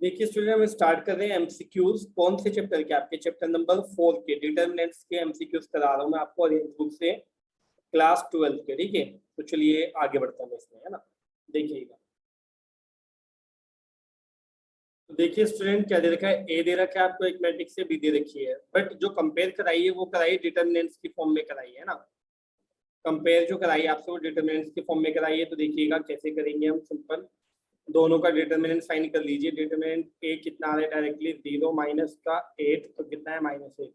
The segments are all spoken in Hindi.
देखिए स्टूडेंट, हम स्टार्ट कर रहे हैं एमसीक्यूज। कौन से चैप्टर के? आपके चैप्टर नंबर 4 के डिटरमिनेंट्स के एमसीक्यूज करा रहा हूँ मैं आपको ऑरेंज बुक से, क्लास 12 के। ठीक है, तो चलिए आगे बढ़ते हैं इसमें, है ना। देखिएगा, तो देखिए स्टूडेंट क्या दे रखा है, ए दे रखा है आपको एक मैट्रिक्स से, बी दे रखी है, बट जो कंपेयर कराई है वो कराई डिटरमिनेंट्स की फॉर्म में कराई है ना। कंपेयर जो कराई है आपसे वो डिटरमिनेंट्स की फॉर्म में कराई है। तो देखिएगा कैसे करेंगे हम। सिंपल, दोनों का डिटरमिनेंट फाइंड कर लीजिए। डिटरमिनेंट ए कितना आ रहा है डायरेक्टली 0 माइनस का 8, तो कितना है -8।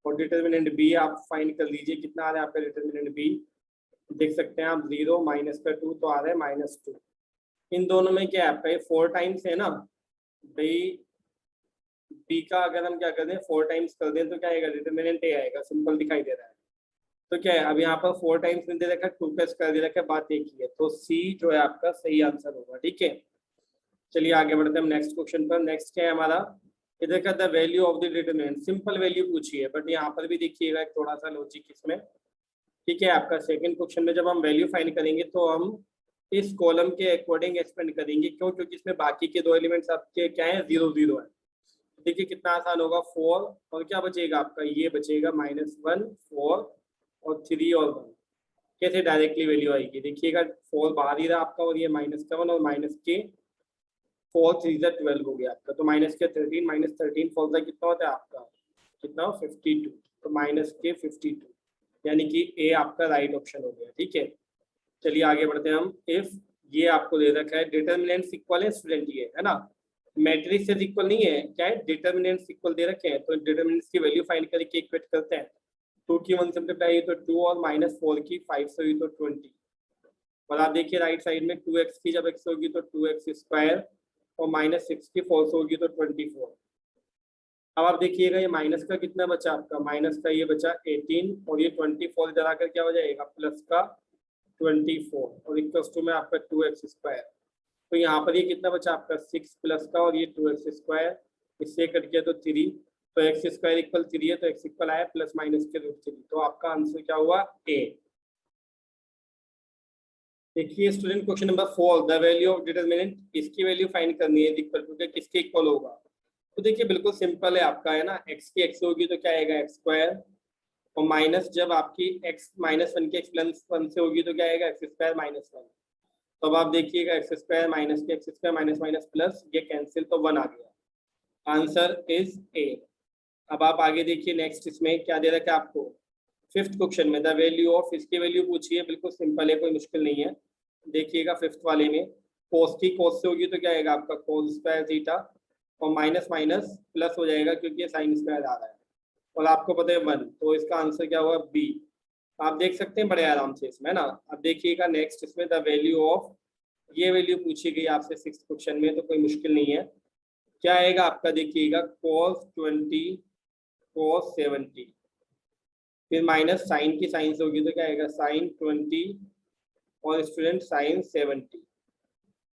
और डिटरमिनेंट बी आप फाइंड कर लीजिए, कितना आ रहा है आपका डिटरमिनेंट बी, देख सकते हैं आप 0 माइनस का 2, तो आ रहा है -2। इन दोनों में क्या है आपका, ये 4 टाइम्स है ना भाई। बी का अगर हम क्या कर दें 4 टाइम्स कर दें तो क्या आएगा, डिटरमिनेंट ए आएगा। सिंपल दिखाई दे रहा है। तो क्या है, अब यहाँ पर 4 टाइम्स में दे रखा है, 2 का स्क्वायर दे रखा है, बात एक ही है। तो सी जो है आपका सही आंसर होगा। ठीक है, चलिए आगे बढ़ते हैं हम नेक्स्ट क्वेश्चन पर। नेक्स्ट क्या है हमारा, इधर का the value of the determinant. Simple value पूछी है, बट यहाँ पर भी देखिएगा एक थोड़ा सा लॉजिक इसमें। ठीक है, आपका सेकंड क्वेश्चन में जब हम वैल्यू फाइंड करेंगे तो हम इस कॉलम के अकॉर्डिंग एक्सपेंड करेंगे। क्यों? क्योंकि इसमें बाकी के दो एलिमेंट्स आपके क्या है, 0 0 है। देखिए कितना आसान होगा, 4 और क्या बचेगा आपका, ये बचेगा -1 4 और 3 और 1। कैसे डायरेक्टली वैल्यू आएगी, देखिएगा 4 बाहर ही रहा आपका, और ये -7 और माइनस के 4 3 12 हो गया आपका। तो माइनस के 13 -13 4 का कितना होता है आपका, कितना 52। तो माइनस के 52, यानी कि ए आपका राइट ऑप्शन हो गया। ठीक है, चलिए आगे बढ़ते हैं हम। इफ ये आपको दे रखा है डिटरमिनेंट्स इक्वल है स्टूडेंट, ये है ना, मैट्रिक्स से इक्वल नहीं है, क्या है, डिटरमिनेंट्स इक्वल दे रखे हैं। तो डिटरमिनेंट्स की वैल्यू फाइंड करके इक्वेट करते हैं। 2 की 1 से मल्टीप्लाई तो 2, और -4 की 5 से हुई तो 20। और आप देखिए राइट साइड में 2x की जब x होगी तो 2x स्क्वायर, और -6 की 4 से होगी तो 24। अब आप देखिएगा ये माइनस का कितना बचा आपका, माइनस का ये बचा 18, और ये 24 इधर आकर क्या हो जाएगा, प्लस का 24, और इक्वल्स टू में आपका 2x स्क्वायर। तो यहाँ पर ये कितना बचा आपका 6 प्लस का, और ये 2x स्क्वायर, इससे कट गया तो 3। तो x स्क्वायर इक्वल 3 है, तो x इक्वल आया प्लस माइनस के √3। तो आपका आंसर क्या हुआ, ए। देखिए student question number 4, the value of determinant, इसकी वैल्यू फाइंड करनी है, इक्वल टू किसके इक्वल होगा। तो देखिए बिल्कुल सिंपल है आपका, है ना, x की x होगी तो क्या आएगा x स्क्वायर, और माइनस जब आपकी x -1 की x प्लस 1 से होगी तो क्या आएगा x स्क्वायर -1। तो अब आप देखिएगा x स्क्वायर माइनस के x square minus minus plus, ये कैंसिल, तो 1 आ गया। Answer is a. अब आप आगे देखिए नेक्स्ट, इसमें क्या दे रखा है आपको, फिफ्थ क्वेश्चन में द वैल्यू ऑफ, इसकी वैल्यू पूछी है, बिल्कुल सिंपल है, कोई मुश्किल नहीं है। देखिएगा फिफ्थ वाले में कोस की कोस से होगी तो क्या आएगा आपका कोस स्क्वायर थीटा, और माइनस माइनस प्लस हो जाएगा क्योंकि ये साइन स्क्वायर आ रहा है, और आपको पता है 1। तो इसका आंसर क्या हुआ, बी। आप देख सकते हैं बड़े आराम से इसमें ना। अब देखिएगा नेक्स्ट, इसमें द वैल्यू ऑफ, ये वैल्यू पूछी गई आपसे सिक्स्थ क्वेश्चन में, तो कोई मुश्किल नहीं है। क्या आएगा आपका, देखिएगा cos 20 cos 70, फिर माइनस साइन की साइन से होगी तो क्या आएगा sin 20, और स्टूडेंट sin 70।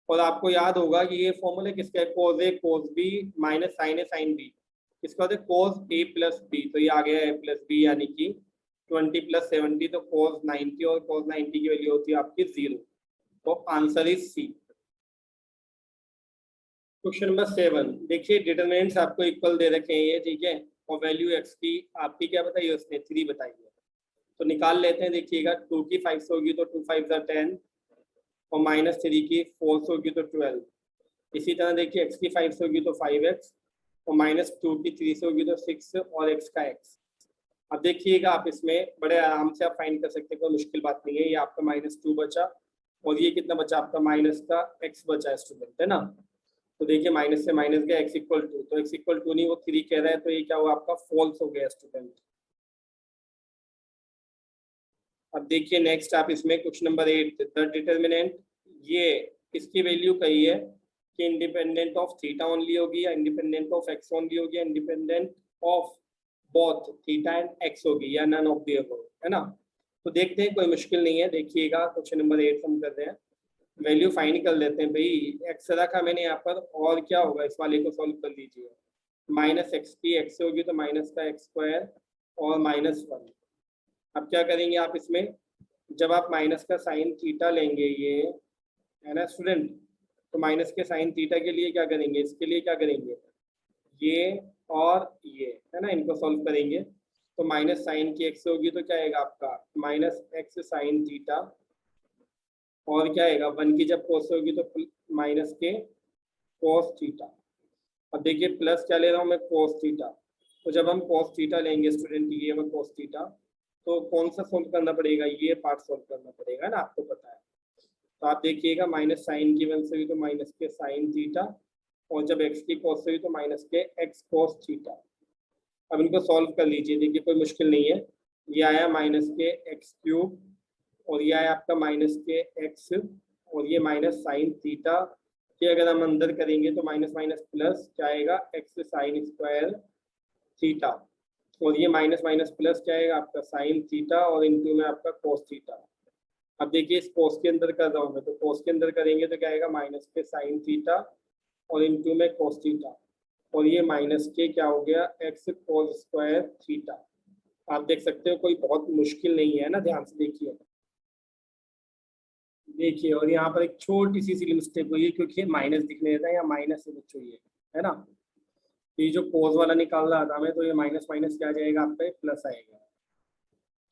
और आपको याद होगा कि ये फॉर्मूला किसका है, cos a cos b minus sin a sin b, इसका होता है cos a प्लस b। तो ये आ गया a प्लस b, यानी कि 20 प्लस 70, तो cos 90, और cos 90 की वैल्यू होती है आपकी 0। तो answer is C. Question number 7, देखिए डिटरमिनेंट्स आपको इक्वल दे रखे हैं ये, ठीक है, और वैल्यू x की आपकी क्या बताई है उसने, 3 बताई है। तो निकाल लेते हैं। देखिएगा 2 की 5 से होगी तो 2 5 10, और -3 की 4 से होगी तो 12। इसी तरह देखिए x की 5 से होगी तो 5x, और -2 की 3 से होगी तो 6, और x का x। अब देखिएगा आप इसमें बड़े आराम से आप फाइंड कर सकते हैं, कोई मुश्किल बात नहीं है। ये आपका -2 बचा, और ये कितना बचा आपका माइनस का x बचा स्टूडेंट, है ना। तो देखिए माइनस से माइनस गया, x इक्वल 2, तो x इक्वल 2 नहीं वो 3 कह रहा है, तो ये क्या हुआ आपका फॉल्स हो गया स्टूडेंट। अब देखिए नेक्स्ट आप इसमें क्वेश्चन नंबर 8, द डिटरमिनेंट, ये इसकी वैल्यू कही है कि इंडिपेंडेंट ऑफ थीटा ओनली होगी, या इंडिपेंडेंट ऑफ एक्स ओनली होगी, या independent of both theta and x होगी, या नन ऑफ द अबव, है ना। तो देखते हैं, कोई मुश्किल नहीं है। देखिएगा क्वेश्चन नंबर 8 हम कर रहे हैं, वैल्यू फाइंड कर लेते हैं भाई। एक्स रखा मैंने यहाँ पर, और क्या होगा, इस वाले को सॉल्व कर लीजिए। -x की x से होगी तो माइनस का x स्क्वायर, और -1। अब क्या करेंगे आप इसमें, जब आप माइनस का साइन थीटा लेंगे, ये है ना स्टूडेंट, तो माइनस के साइन थीटा के लिए क्या करेंगे, इसके लिए क्या करेंगे, ये और ये है ना, इनको सॉल्व करेंगे तो माइनस साइन की एक्स होगी तो क्या आएगा आपका माइनस एक्स साइन थीटा, और क्या आएगा 1 की जब कोस होगी तो माइनस के कोस थीटा। अब देखिए प्लस क्या ले रहा हूँ मैं, कोस थीटा। तो जब हम कोस थीटा लेंगे स्टूडेंट के लिए वो कोस थीटा, तो कौन सा सोल्व करना पड़ेगा, ये पार्ट सोल्व करना पड़ेगा ना, आपको पता है। तो आप देखिएगा माइनस साइन की 1 से हुई तो माइनस के साइन थीटा, और जब एक्स की कोस से हुई तो माइनस के एक्स कोस थीटा। अब इनको सॉल्व कर लीजिए, देखिए कोई मुश्किल नहीं है। ये आया माइनस के एक्स क्यूब, और ये आया आपका माइनस के एक्स, और ये माइनस साइन थीटा के अगर हम अंदर करेंगे तो माइनस माइनस प्लस क्या आएगा, एक्स साइन स्क्वायर थीटा, और ये माइनस माइनस प्लस क्या आएगा आपका साइन थीटा, और इनटू में आपका कोस थीटा। अब देखिए इस कोस के अंदर कर रहा हूँ मैं, तो कोस के अंदर करेंगे तो क्या आएगा माइनस के साइन थीटा और इनटू में कोस थीटा, और ये माइनस के क्या हो गया एक्स कोस स्क्वायर थीटा। आप देख सकते हो कोई बहुत मुश्किल नहीं है ना, ध्यान से देखिए। देखिए और यहाँ पर एक छोटी सी सिली मिस्टेक हुई है, क्योंकि माइनस दिखने देता है, या माइनस से बच्चों ये है ना, ये जो कोस वाला निकाल रहा था मैं, तो ये माइनस माइनस क्या आ जाएगा आपका प्लस आएगा,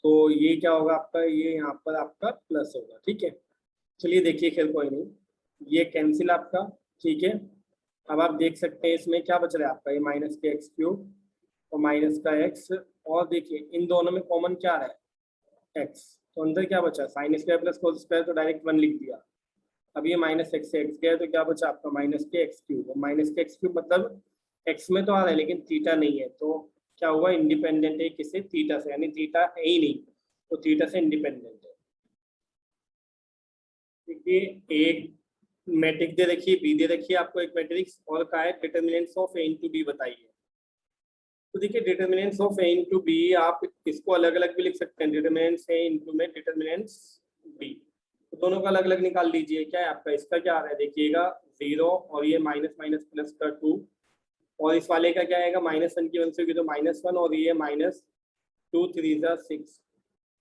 तो ये क्या होगा आपका, ये यहाँ पर आपका प्लस होगा। ठीक है, चलिए देखिए खैर कोई नहीं, ये कैंसिल आपका। ठीक है, अब आप देख सकते हैं इसमें क्या बच रहा है आपका, ये माइनस के एक्स क्यूब और माइनस का एक्स, और देखिए इन दोनों में कॉमन क्या आ रहा है एक्स, तो अंदर क्या बचा sine square plus cos square, तो डायरेक्ट 1 लिख दिया। अब ये माइनस एक्स से एक्स गया तो क्या बचा आपका माइनस के एक्स क्यूब, और माइनस के एक्स क्यूब मतलब एक्स में तो आ रहा है लेकिन थीटा नहीं है, तो क्या हुआ इंडिपेंडेंट है किससे, थीटा से, यानी थीटा है ही नहीं, तो थीटा से इंडिपेंडेंट है। देखिए एक मैट्रिक्स दे रखी है, बी दे रखी है आपको एक मैट्रिक्स, और का है determinants of A into B बताइए। तो देखिए determinants of A into B आप इसको अलग अलग भी लिख सकते हैं, डिटर्मिनेंट्स ए इनटू में डिटर्मिनेंट्स बी, तो दोनों का अलग अलग निकाल लीजिए। क्या है आपका, इसका क्या आ रहा है देखिएगा 0, और ये माइनस माइनस प्लस का 2, और इस वाले का क्या आएगा माइनस 1 की 1 से होगी तो -1, और ये माइनस 2 3 6,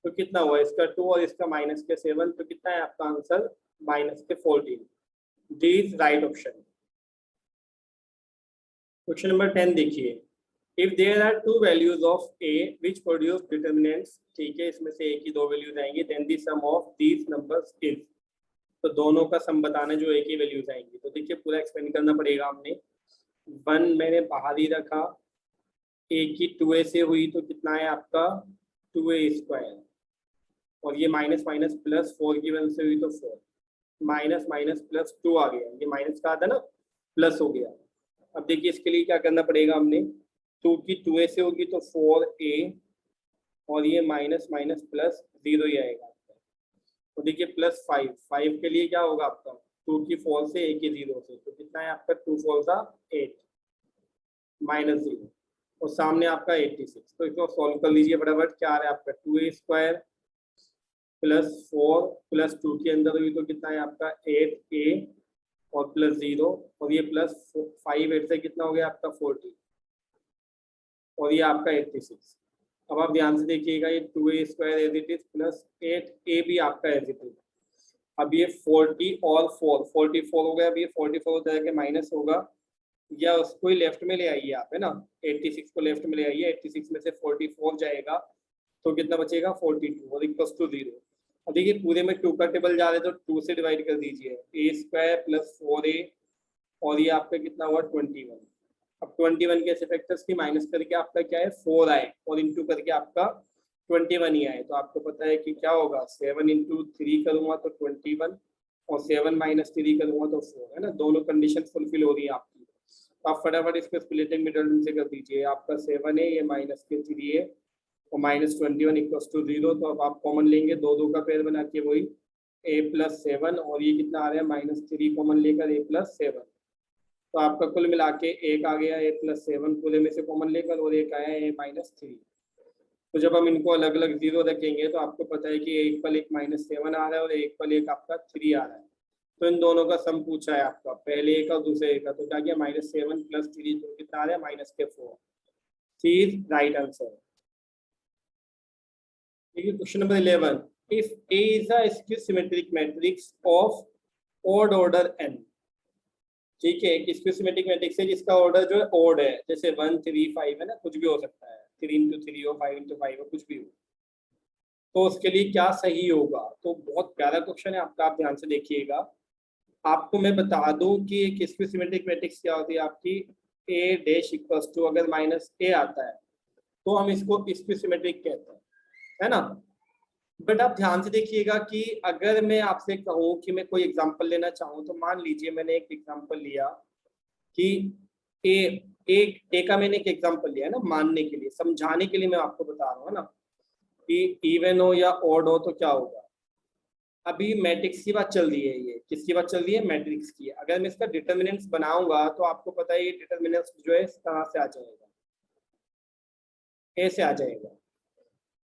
तो कितना हुआ इसका 2 और इसका माइनस के 7, तो कितना है आपका आंसर माइनस के 14। D is right option. Question number 10 देखिए, if there are two values of A which produce determinants, ठीक है इसमें से ए की 2 वैल्यूज आएंगी, then the sum of these numbers is, तो दोनों का सम बताना जो ए की वैल्यूज आएंगी। तो देखिए पूरा एक्सप्लेन करना पड़ेगा हमने। 1 मैंने बाहर ही रखा, ए की 2a से हुई तो कितना है आपका 2a स्क्वायर, और ये माइनस माइनस प्लस 4 की 1 से हुई तो 4, माइनस माइनस प्लस 2 आ गया, ये माइनस का था ना प्लस हो गया। अब देखिए इसके लिए क्या करना पड़ेगा हमने, 2 की 2a से होगी तो 4a, और ये माइनस माइनस प्लस 0 ही आएगा। तो देखिए प्लस 5, 5 के लिए क्या होगा आपका 2 की 4 से a की 0 से, तो कितना है आपका 2 4 का 8 माइनस 0, और सामने आपका 86, तो इसको सॉल्व कर लीजिए फटाफट। क्या आ रहा है आपका 2a स्क्वायर प्लस 4 प्लस 2 के अंदर हुई तो कितना है आपका 8a, और प्लस 0, और ये प्लस 5 8 से कितना हो गया आपका 40, और ये आपका 86। अब आप ध्यान से देखिएगा, ये 2a square as it is plus 8a भी आपका एज इट इज। अब ये 40 और 4 44 हो गया, अब ये 44 उधर के माइनस होगा, या उसको ही लेफ्ट में ले आइए आप, है ना 86 को लेफ्ट में ले आइए, 86 में से 44 जाएगा तो कितना बचेगा 42, और इक्वल्स टू 0। अब देखिए पूरे में 2 का टेबल जा रहे तो 2 से डिवाइड कर दीजिए, a स्क्वायर प्लस 4a, और ये आपका कितना हुआ 21। अब 21 के फैक्टर्स की माइनस करके आपका क्या है 4 आए, और इंटू करके आपका 21 ही आए, तो आपको पता है कि क्या होगा 7 इंटू 3 करूँगा तो 21, और 7 माइनस 3 करूँगा तो 4, है ना, दोनों कंडीशन फुलफिल हो रही है आपकी। तो आप फटाफट इसको स्प्लिटिंग मिडल से कर दीजिए, आपका 7 है, ये माइनस के 3 है, और माइनस 21 इक्वल्स टू 0, तो अब आप कॉमन लेंगे, दो दो का पेयर बना के वही a प्लस 7, और ये कितना आ रहा है -3 कॉमन लेकर a प्लस 7, तो आपका कुल मिला के एक आ गया a प्लस 7 पूरे में से कॉमन लेकर, और एक आया a माइनस 3। तो जब हम इनको अलग अलग 0 रखेंगे तो आपको पता है कि एक पल एक -7 आ रहा है और एक पल एक आपका 3 आ रहा है, तो इन दोनों का सम पूछा है आपका, पहले एक और दूसरे एक का, तो क्या किया -7 प्लस 3, तो कितना आ रहा है माइनस के 4। सी इज राइट आंसर। देखिए question number 11, if A is a skew symmetric matrix of odd order n, ठीक है, एक स्क्यू सिमेट्रिक मैट्रिक्स है जिसका ऑर्डर जो है ऑड है, जैसे 1 3 5 है ना, कुछ भी हो सकता है, 3 इंटू 3 हो, 5 इंटू 5 हो, कुछ भी हो। तो उसके लिए क्या सही होगा? तो बहुत प्यारा क्वेश्चन है आपका, आप ध्यान से देखिएगा। आपको मैं बता दूं कि एक स्क्यू सिमेट्रिक मैट्रिक्स क्या होती है आपकी, ए डैश इक्वल्स टू, अगर माइनस ए आता है तो हम इसको स्क्यू सिमेट्रिक कहते हैं, है ना। बट आप ध्यान से देखिएगा कि अगर मैं आपसे कहूँ कि मैं कोई एग्जांपल लेना चाहूँ, तो मान लीजिए मैंने एक एग्जांपल लिया कि ए, ए का मैंने एक एग्जांपल लिया है ना, मानने के लिए, समझाने के लिए मैं आपको बता रहा हूँ ना कि इवन हो या ऑड हो तो क्या होगा। अभी मैट्रिक्स की बात चल रही है, ये किसकी बात चल रही है? मैट्रिक्स की। अगर मैं इसका डिटर्मिनेंट्स बनाऊंगा तो आपको पता है ये डिटर्मिनेंट्स जो है इस तरह से आ जाएगा, ऐसे आ जाएगा।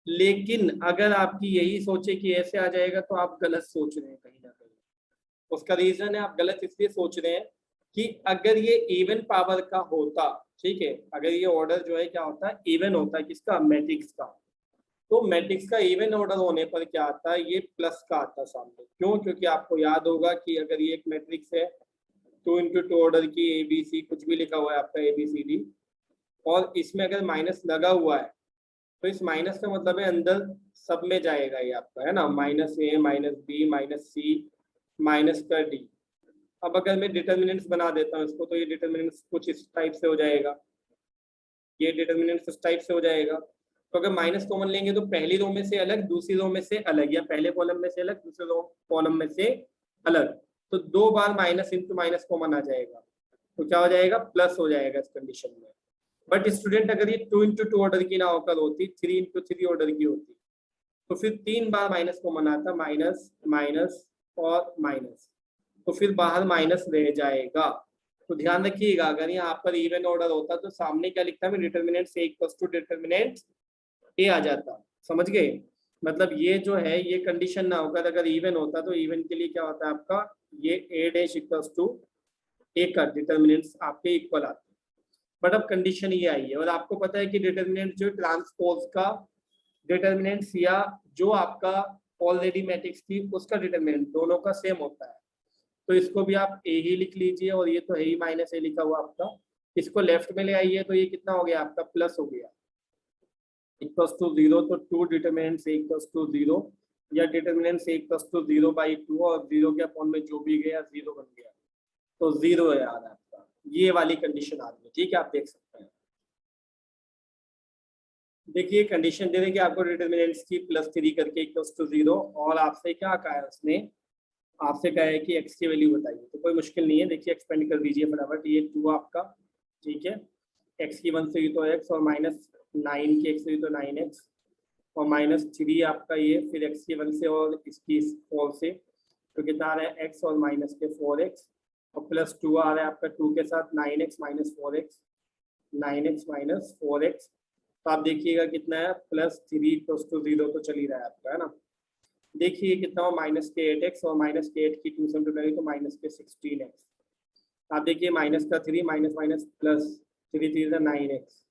लेकिन अगर आपकी यही सोचे कि ऐसे आ जाएगा तो आप गलत सोच रहे हैं कहीं ना कहीं। उसका रीजन है, आप गलत इसलिए सोच रहे हैं कि अगर ये इवन पावर का होता, ठीक है, अगर ये ऑर्डर जो है क्या होता है, इवन होता है, किसका? मैट्रिक्स का। तो मैट्रिक्स का इवन ऑर्डर होने पर क्या आता है, ये प्लस का आता है सामने। क्यों? क्योंकि आपको याद होगा कि अगर ये एक मैट्रिक्स है 2 इंटू 2 ऑर्डर की, ए बी सी कुछ भी लिखा हुआ है आपका, ए बी सी डी, और इसमें अगर माइनस लगा हुआ है तो इस माइनस का मतलब है अंदर सब में जाएगा ये आपका, है ना, माइनस ए माइनस बी माइनस सी माइनस का डी। अब अगर मैं डिटर्मिनेंट्स बना देता हूँ इसको, तो ये डिटर्मिनेंट्स कुछ इस टाइप से हो जाएगा, ये डिटर्मिनेंट्स इस टाइप से हो जाएगा। तो अगर माइनस कॉमन लेंगे तो पहली रो में से अलग, दूसरी रो में से अलग, या पहले कॉलम में से अलग, दूसरे कॉलम में से अलग। तो 2 बार माइनस इंटू माइनस कॉमन आ जाएगा, तो क्या हो जाएगा? प्लस हो जाएगा इस कंडीशन में। बट स्टूडेंट अगर ये 2 इंटू 2 ऑर्डर की ना होकर होती, 3 इंटू 3 ऑर्डर की होती, तो फिर 3 बार माइनस कॉमन आता, माइनस माइनस और माइनस, तो फिर बाहर माइनस रह जाएगा। तो ध्यान रखिएगा, अगर यहाँ पर इवन ऑर्डर होता तो सामने क्या लिखता है, determinant A equals to determinant A आ जाता। समझ गए? मतलब ये जो है ये कंडीशन ना होकर अगर इवन होता, तो इवन के लिए क्या होता है आपका, ये ए डैश इक्वल्स टू ए का डिटर्मिनेंट्स आपके इक्वल आते हैं। बट अब कंडीशन ये आई है, और आपको पता है कि डिटर्मिनेंट जो ट्रांसपोज का डिटर्मिनेंट्स या जो आपका ऑलरेडी मैट्रिक्स थी उसका डिटर्मिनेंट, दोनों का सेम होता है। तो इसको भी आप ए ही लिख लीजिए, और ये तो है ही माइनस ए लिखा हुआ आपका, इसको लेफ्ट में ले आइए तो ये कितना हो गया आपका, प्लस हो गया, इक्वल्स टू 0। तो 2 डिटर्मिनेंट्स ए इक्वल्स टू 0, या डिटर्मिनेंट्स ए इक्वल्स टू 0/2, और 0 के अपॉन में जो भी गया 0 बन गया, तो 0 है यार आपका, ये वाली कंडीशन आ रही है। ठीक है, आप देख सकते हैं। देखिए कंडीशन दे रहे कि आपको डिटर्मिनेंट्स की +3 करके इक्वल्स टू 0, और आपसे क्या कहा है उसने, आपसे कहा है कि x की वैल्यू बताइए। तो कोई मुश्किल नहीं है, देखिए एक्सपेंड कर दीजिए फटाफट, ये 2 आपका, ठीक है, x की 1 से हुई तो x, और -9 की x से हुई तो 9x, और -3 आपका ये, फिर x की 1 से और इसकी 4 से, तो कितना आ रहा है x, और माइनस के 4x, और +2 आ रहा है आपका 2 के साथ 9x - 4x, 9x - 4x। तो आप देखिएगा कितना है, +3 = 0 तो चल ही रहा है आपका, है ना। देखिए कितना हो, -8x, और -8 की 2 से मल्टीप्लाई तो -16x। आप देखिए माइनस का 3, माइनस माइनस प्लस, 3 3 9x,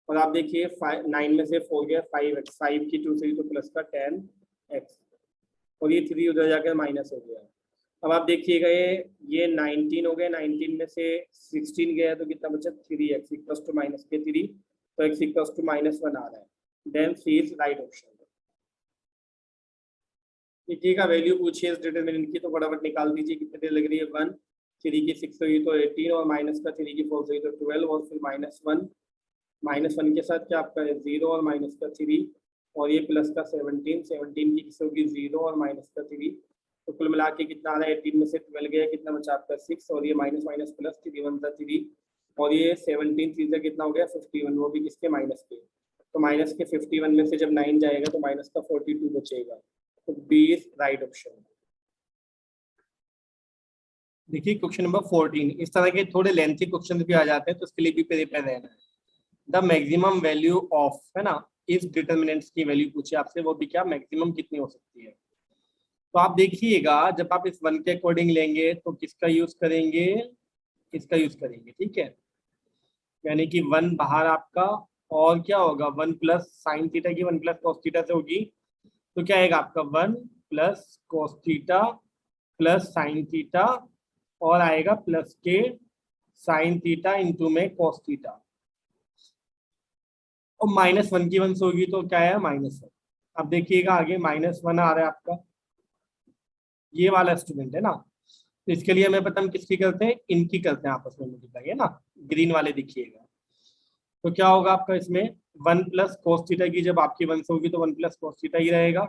और आप देखिए 9 में से 4 गया 5x, 5 की 2 से तो प्लस का 10x, और ये 3 उधर जाकर माइनस हो गया। अब आप देखिएगा ये 19 हो गया, 19 में से 16 गया तो कितना बचा, 3x इक्वल्स टू माइनस के 3, तो x इक्वल्स टू -1 आ रहा है। Then C is right option. देखिएगा वैल्यू पूछिए इस डिटरमिनेंट की, तो फटाफट निकाल दीजिए, कितनी देर लग रही है, 1, 3 की 6 हुई तो 18, और माइनस का 3 की 4 हुई तो 12, और फिर -1 के साथ क्या आपका है 0, और माइनस का 3, और ये प्लस का 17, 17 की किस होगी 0, और माइनस का 3, तो कुल मिला के कितना आ रहा है, 18 में से 12 गया, कितना बचा आपका 6, और ये माइनस माइनस प्लस 3 1 था 3, और ये 17 3 से कितना हो गया 51, वो भी किसके, माइनस के। तो माइनस के 51 में से जब 9 जाएगा तो माइनस का 42 बचेगा, तो बी इज राइट ऑप्शन। देखिए क्वेश्चन नंबर 14, इस तरह के थोड़े लेंथी क्वेश्चन भी आ जाते हैं, तो उसके लिए भी प्रिपेयर रहना है। द मैक्सिमम वैल्यू ऑफ, है ना, इस डिटर्मिनेंट्स की वैल्यू पूछे आपसे, वो भी क्या मैक्सिमम कितनी हो सकती है। तो आप देखिएगा जब आप इस 1 के अकॉर्डिंग लेंगे तो किसका यूज करेंगे, इसका यूज करेंगे, ठीक है, यानी कि 1 बाहर आपका, और क्या होगा 1 प्लस साइन थीटा की 1 प्लस कॉस थीटा से होगी, तो क्या आएगा आपका 1 plus cos theta plus sine theta और आएगा प्लस के साइन थीटा इंटू में कॉस थीटा, और -1 की 1 से होगी तो क्या है -1। अब देखिएगा आगे -1 आ रहा है आपका, ये वाला स्टूडेंट है ना, तो इसके लिए हमें पता हम किसकी करते हैं, इनकी करते हैं आपस में मल्टीप्लाई, है ना, ग्रीन वाले दिखिएगा। तो क्या होगा आपका इसमें 1 प्लस कोस थीटा की, जब आपकी 1 से होगी तो 1 प्लस कोस थीटा ही रहेगा,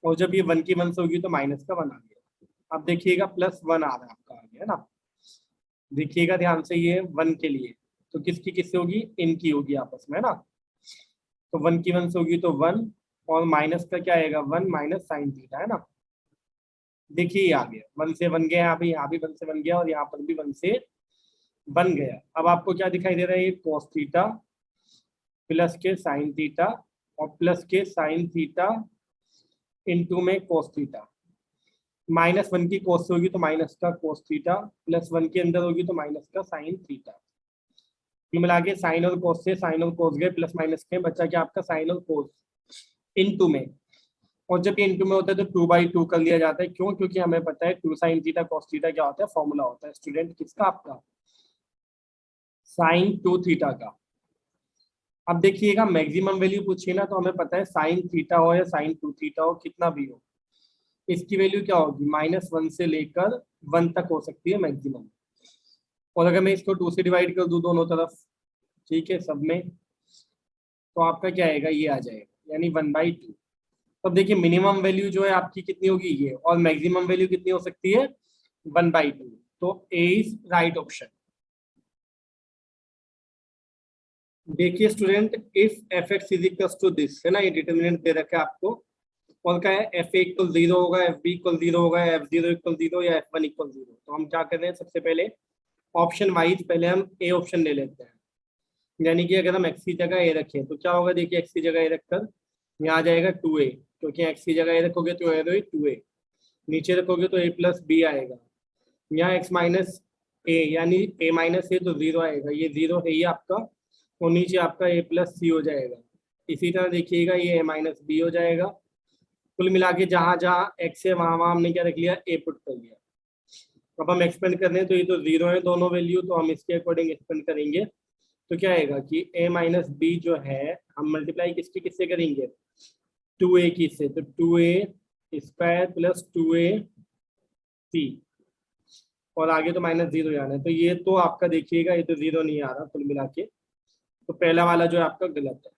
और जब ये 1 की 1 से होगी तो माइनस का 1 आ गया। अब देखिएगा +1 आ रहा है आपका आगे, है ना, देखिएगा ध्यान से, ये 1 के लिए तो किसकी किससे होगी, इनकी होगी आपस में, है ना। तो 1 की 1 से होगी तो 1, और माइनस का क्या आएगा 1 माइनस साइन थीटा, है ना। देखिए ये आ गया, 1 से 1 गया, यहाँ भी 1 से 1 गया, और यहाँ पर भी 1 से 1 गया। अब आपको क्या दिखाई दे रहा है, ये कॉस थीटा प्लस के साइन थीटा, और प्लस के साइन थीटा इंटू में कोस थीटा, -1 की कोस से होगी तो माइनस का कोस थीटा, +1 के अंदर होगी तो माइनस का साइन थीटा। ये मिला के साइन और कोस से साइन और कोस गए, प्लस माइनस के बचा क्या आपका साइन और कोस इनटू में, और जब ये इनटू में होता है तो 2/2 कर लिया जाता है। क्यों? क्योंकि हमें पता है 2 साइन थीटा कॉस थीटा क्या होता है, फॉर्मूला होता है स्टूडेंट किसका, आपका साइन 2 थीटा का। अब देखिएगा मैक्सिमम वैल्यू पूछिए ना, तो हमें पता है साइन थीटा हो या साइन 2 थीटा हो, कितना भी हो, इसकी वैल्यू क्या होगी, -1 से लेकर 1 तक हो सकती है मैक्सिमम। और अगर मैं इसको 2 से डिवाइड कर दूं दोनों तरफ, ठीक है, सब में, तो आपका क्या आएगा, ये आ जाएगा, यानी 1/2। तब देखिए मिनिमम वैल्यू जो है आपकी कितनी होगी ये, और मैक्सिमम वैल्यू कितनी हो सकती है 1/2। तो ए इज राइट ऑप्शन। देखिए student, if f x is equal to this, है ना, ये डिटर्मिनेंट दे रखा है आपको, और क्या है, एफ ए इक्वल 0 होगा, एफ बी इक्वल 0 होगा, एफ 0 इक्वल 0 या F1 इक्वल 0। तो हम क्या कर रहे हैं, सबसे पहले ऑप्शन वाइज पहले हम ए ऑप्शन ले लेते हैं। यानी कि अगर हम एक्स की जगह ए रखें तो क्या होगा, देखिए एक्स की जगह ए रखकर यहाँ आ जाएगा 2a, क्योंकि एक्स की जगह ए रखोगे तो ए 2a, नीचे रखोगे तो a+b आएगा, यहाँ x माइनस ए यानी a माइनस ए तो 0 आएगा, ये 0 है ये आपका, और नीचे आपका a+c हो जाएगा। इसी तरह देखिएगा ये a-b हो जाएगा। कुल मिला के जहाँ जहाँ x है वहाँ वहाँ हमने क्या रख लिया, a पुट कर लिया। अब हम एक्सपेंड कर रहे हैं तो ये तो 0 है दोनों वैल्यू, तो हम इसके अकॉर्डिंग एक्सपेंड करेंगे। तो क्या आएगा कि a-b जो है हम मल्टीप्लाई किसकी किससे करेंगे, 2a की से, तो 2a² प्लस 2ac, और आगे तो -0 जाना है। तो ये तो आपका देखिएगा ये तो 0 नहीं आ रहा कुल मिला के, तो पहला वाला जो है आपका गलत है।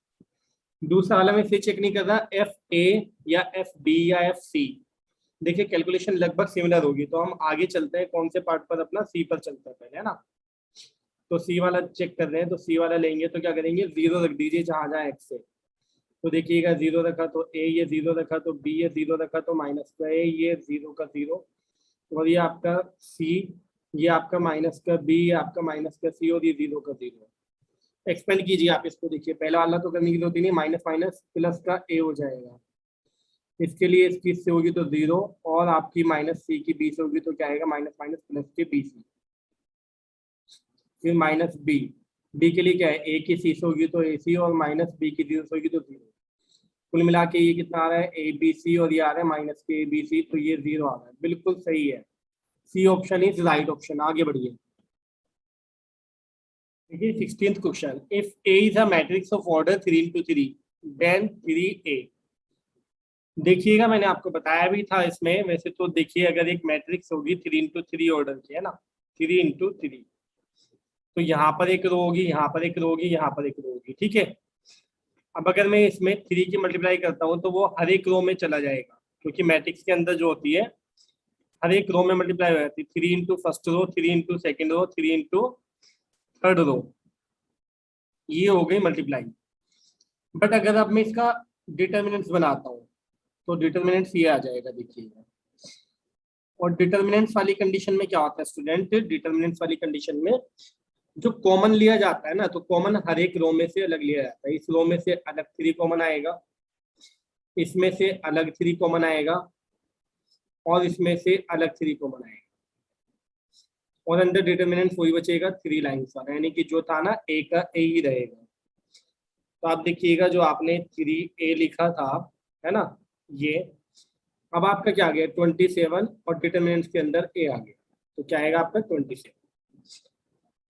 दूसरा वाला में फिर चेक नहीं कर रहा, FA या FB या FC, देखिए कैलकुलेशन लगभग सिमिलर होगी। तो हम आगे चलते हैं, कौन से पार्ट पर, अपना C पर चलते हैं पहले, है ना। तो C वाला चेक कर रहे हैं, तो C वाला लेंगे तो क्या करेंगे, 0 रख दीजिए जहाँ जहाँ x है। तो देखिएगा 0 रखा तो A, ये 0 रखा तो B, ये 0 रखा तो माइनस का A, ये 0 का 0, और ये आपका C, ये आपका माइनस का B, ये आपका माइनस का C, और ये 0 का 0। एक्सपेंड कीजिए आप इसको, देखिए पहला वाला तो करने की जरूरत नहीं, माइनस माइनस प्लस का A हो जाएगा, इसके लिए इसकी से होगी तो 0, और आपकी -c की b से होगी तो क्या आएगा, माइनस माइनस प्लस के bc, फिर -b के लिए क्या है, a की c से होगी तो ac, और -b की 0 से होगी तो 0। कुल मिला के ये कितना आ रहा है, abc, और ये आ रहा है -के abc, तो ये 0 आ रहा है, बिल्कुल सही है, C option is right option. आगे बढ़िए, देखिए 16th question, if a is a matrix of order 3 × 3 then 3a। देखिएगा मैंने आपको बताया भी था इसमें, वैसे तो देखिए अगर एक मैट्रिक्स होगी 3 × 3 ऑर्डर की, है ना, 3 × 3, तो यहाँ पर एक रो होगी, यहाँ पर एक रो होगी, यहाँ पर एक रो होगी, ठीक है। अब अगर मैं इसमें 3 की मल्टीप्लाई करता हूँ तो वो हर एक रो में चला जाएगा, क्योंकि मैट्रिक्स के अंदर जो होती है हर एक रो में मल्टीप्लाई हो जाती है, 3 × first row, 3 × second row, 3 × third row, ये हो गई मल्टीप्लाई। बट अगर अब मैं इसका डिटर्मिनेंट्स बनाता हूँ तो डिटर्मिनेंट्स ये आ जाएगा, देखिएगा। और डिटर्मिनेंट्स वाली कंडीशन में क्या होता है स्टूडेंट, डिटर्मिनेंट्स वाली कंडीशन में जो कॉमन लिया जाता है ना, तो कॉमन हर एक रो में से अलग लिया जाता है। इस रो में से अलग 3 कॉमन आएगा, इसमें से अलग 3 कॉमन आएगा, और इसमें से अलग 3 कॉमन आएगा, और अंदर डिटर्मिनेंट वही बचेगा 3 लाइन्स वाला, यानी कि जो था ना ए का ए ही रहेगा। तो आप देखिएगा जो आपने 3a लिखा था, है ना, ये अब आपका क्या आ गया 27, और डिटर्मिनेंट्स के अंदर a आ गया। तो क्या आएगा आपका 27।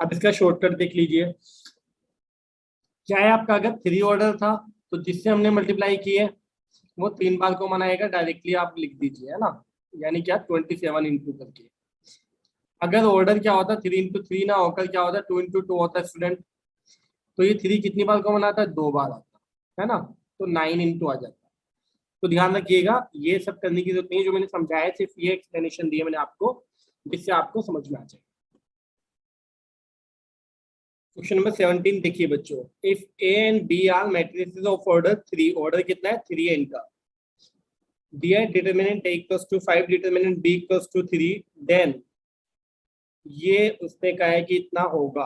अब इसका शॉर्टकट देख लीजिए, क्या है आपका, अगर 3 ऑर्डर था तो जिससे हमने मल्टीप्लाई किए वो 3 बार को मनाएगा, डायरेक्टली आप लिख दीजिए, है ना, यानी क्या 27 इंटू करके। अगर ऑर्डर क्या होता है 3 इंटू 3 ना होकर क्या होता है 2 इंटू 2 होता है स्टूडेंट, तो ये 3 कितनी बार को मनाता है, 2 बार आता है ना, तो 9 इंटू आ जाता है। तो ध्यान रखिएगा, ये सब करने की जरूरत नहीं है, जो मैंने समझाया सिर्फ ये एक्सप्लेनेशन दिया मैंने आपको, जिससे आपको समझ में आ जाए। क्वेश्चन नंबर 17 देखिए बच्चों, if A and B are matrices of order 3, order कितना है 3 है इनका, दिया है determinant A equals to 5, determinant B equals to 3, then ये उसने कहा है कि इतना होगा,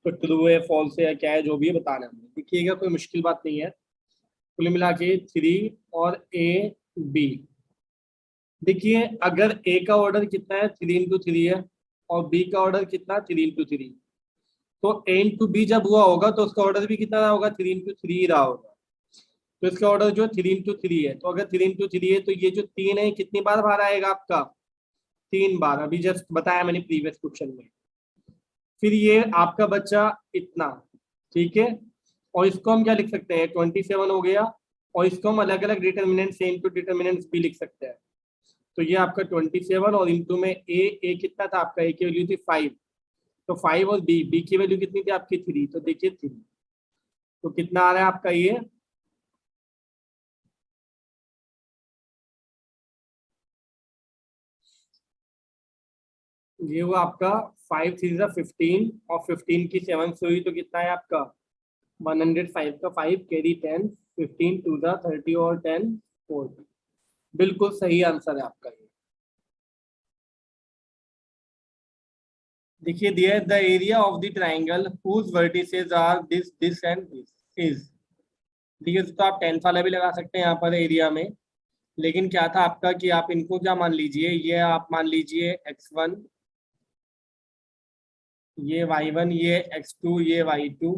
तो ट्रू है फॉल्स है या क्या है जो भी है बताना है। देखिएगा कोई मुश्किल बात नहीं है, कुल मिला के 3 और ए बी। देखिए अगर ए का ऑर्डर कितना है 3 इंटू 3 है और बी का ऑर्डर कितना 3 इंटू 3, तो ए इंटू बी जब हुआ होगा तो उसका ऑर्डर भी कितना रहा होगा 3 इंटू 3 रहा होगा, तो इसका ऑर्डर जो 3 इंटू 3 है, तो अगर 3 इंटू 3 है तो ये जो 3 है कितनी बार बाहर आएगा आपका 3 बार, अभी जस्ट बताया मैंने प्रीवियस क्वेश्चन में। फिर ये आपका बच्चा इतना, ठीक है, और इसको हम क्या लिख सकते हैं 27 हो गया, और इसको हम अलग अलग डिटर्मिनेंट सेम टू डिटर्मिनेंट्स भी लिख सकते हैं। तो ये आपका 27 और इंटू में ए कितना था आपका, ए की वैल्यू थी 5, तो 5 और बी की वैल्यू कितनी थी आपकी 3, तो देखिए 3, तो कितना आ रहा है आपका ये हुआ आपका 5 3 15 और 15 की 7 से हुई तो कितना है आपका 105 का 5 कैरी 10, 15 2 30 और 10 40, बिल्कुल सही आंसर है आपका ये। देखिए दिया है the area of the triangle whose vertices are this and this is, देखिए तो आप 10 वाला भी लगा सकते हैं यहाँ पर एरिया में, लेकिन क्या था आपका कि आप इनको क्या मान लीजिए, ये आप मान लीजिए x1, ये y1, ये x2, ये y2,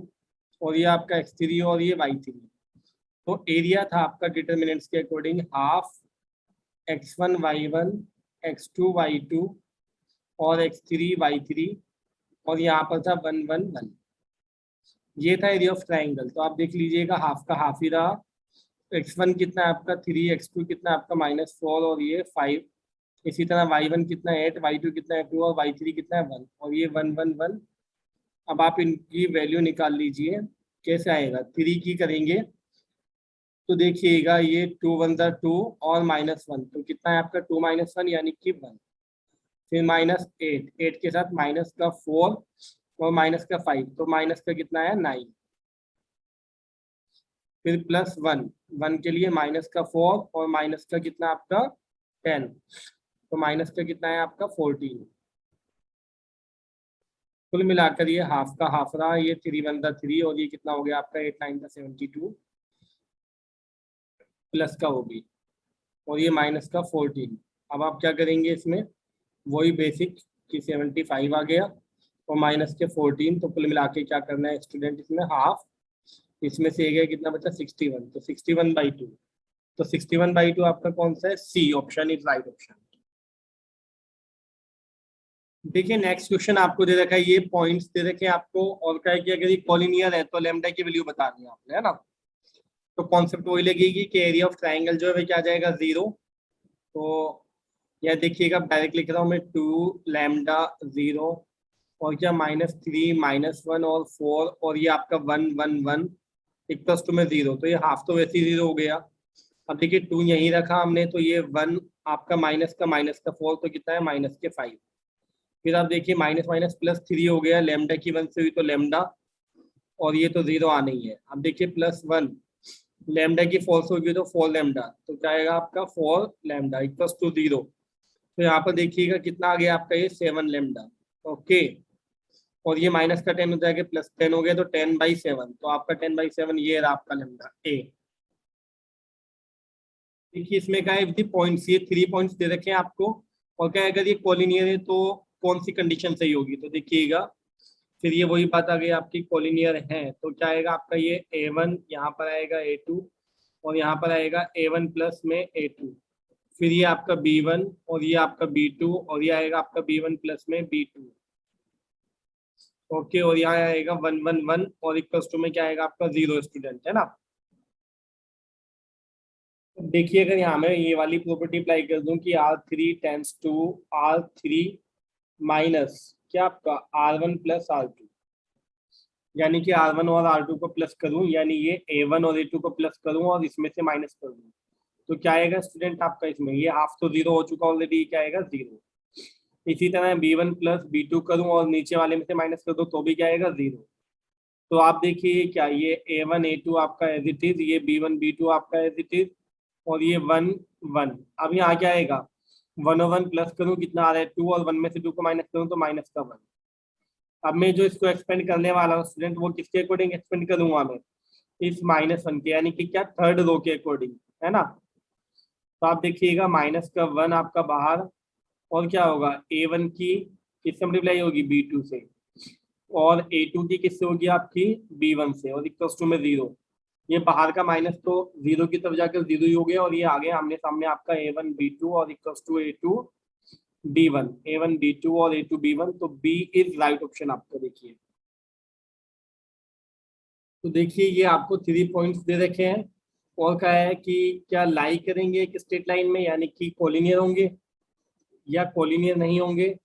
और ये आपका x3 और ये y3। तो एरिया था आपका डिटर्मिनेंट्स के according half x1 y1, x2 y2 और x3 y3, और यहाँ पर था 1 1 1, ये था एरिया ऑफ ट्राइंगल। तो आप देख लीजिएगा हाफ का हाफ ही रहा, x1 कितना है आपका 3, x2 कितना है आपका -4 और ये 5, इसी तरह y1 कितना है 8, y2 कितना है 2 और y3 कितना है 1, और ये 1 1 1। अब आप इनकी वैल्यू निकाल लीजिए, कैसे आएगा 3 की करेंगे तो देखिएगा ये 2 1 2 और -1, तो कितना है आपका 2 -1 यानी कि 1, फिर -8, 8 के साथ माइनस का 4 और माइनस का 5, तो माइनस का कितना है 9, फिर +1, 1 के लिए माइनस का 4 और माइनस का कितना आपका 10, तो माइनस का कितना है आपका 14। कुल मिलाकर ये हाफ का हाफ रहा, ये 3 1 3 और ये कितना हो गया आपका 8 9 72 प्लस का वो भी, और ये माइनस का 14। अब आप क्या करेंगे इसमें, वही बेसिक कि 75 आ गया और माइनस के 14, तो कुल मिला के क्या करना है स्टूडेंट, इसमें हाफ, इसमें से गया कितना बचा 61, तो 61/2, तो 61/2 आपका कौन सा है, C option is right option. देखिए नेक्स्ट क्वेश्चन आपको दे रखा है, ये पॉइंट्स दे रखे हैं आपको, और क्या है कि अगर ये कॉलिनियर है तो लैम्डा की वैल्यू बता दी आपने, है ना, तो कॉन्सेप्ट वही लगेगी कि एरिया ऑफ ट्राइंगल जो है वह क्या आ जाएगा 0, तो यह देखिएगा डायरेक्ट लिख रहा हूँ मैं 2 लैम्डा 0 और क्या -3 -1 और 4 और ये आपका 1 1 1 इक्वल्स टू में 0, तो ये हाफ तो वैसे ही 0 हो गया। अब देखिए 2 यहीं रखा हमने, तो ये 1 आपका माइनस का 4, तो कितना है -5, फिर आप देखिए माइनस माइनस +3 हो गया, लेमडा की 1 से हुई तो लेमडा, और ये तो 0 आना ही है। अब देखिए +1 लेमडा की 4 से होगी तो 4 लेमडा, तो क्या आएगा आपका 4 लेमडा इक्वल्स टू 0, तो यहाँ पर देखिएगा कितना आ गया आपका ये 7 लेमडा, ओके, और ये माइनस का 10 हो जाएगा +10 हो गया, तो 10/7, तो आपका 10/7 ये रहा आपका लेमडा ए। देखिए इसमें क्या है पॉइंट्स, ये 3 पॉइंट्स दे रखे हैं आपको, और क्या है अगर ये कॉलिनियर है तो कौन सी कंडीशन सही होगी, तो देखिएगा फिर ये वही बात आ गई आपकी कॉलिनियर है, तो क्या आएगा आपका ये A1 यहाँ पर आएगा A2 और यहाँ पर आएगा A1 प्लस में A2, फिर ये आपका B1 और ये आपका B2 और ये आएगा आपका B1 प्लस में B2। ओके, और यहाँ आएगा 1 1 1 और इक्वल्स टू में क्या आएगा आपका 0 स्टूडेंट, है ना। तो देखिए अगर यहाँ मैं ये वाली प्रॉपर्टी अप्लाई कर दूं कि R3 tense to R3 minus क्या आपका R1 प्लस R2, यानी कि R1 और R2 को प्लस करूं, यानी ये A1 और A2 को प्लस करूं और इसमें से माइनस कर दूं, तो क्या आएगा स्टूडेंट आपका, इसमें ये हाफ तो 0 हो चुका ऑलरेडी, क्या आएगा 0। इसी तरह B1 प्लस B2 करूं और नीचे वाले में से माइनस कर दो तो भी क्या आएगा 0। तो आप देखिए क्या ये A1 A2 आपका एज इट इज, ये B1 B2 आपका एज इट इज, और ये 1 1। अब यहाँ क्या आएगा 1 और 1 प्लस करूँ कितना आ रहा है 2, और 1 में से 2 को माइनस करूँ तो माइनस का 1। अब मैं जो इसको एक्सपेंड करने वाला हूँ स्टूडेंट, वो किसके अकॉर्डिंग एक्सपेंड करूंगा मैं, इस -1 के, यानी कि क्या थर्ड रो के अकॉर्डिंग, है ना। तो आप देखिएगा माइनस का 1 आपका बाहर, और क्या होगा A1 की किससे मल्टीप्लाई होगी B2 से, और A2 की किससे होगी आपकी B1 से, और इक्वल्स टू में 0। ये बाहर का माइनस तो 0 की तरफ जाकर 0 ही हो गया, और ये आगे आमने सामने आपका A1 B2 और equals to A2 B1, A1 B2 और A2 B1, तो B इज राइट ऑप्शन आपका। देखिए तो देखिए ये आपको 3 पॉइंट्स दे रखे हैं, और कहा है कि क्या लाई करेंगे एक स्ट्रेट लाइन में, यानी कि कोलिनियर होंगे या कोलिनियर नहीं होंगे,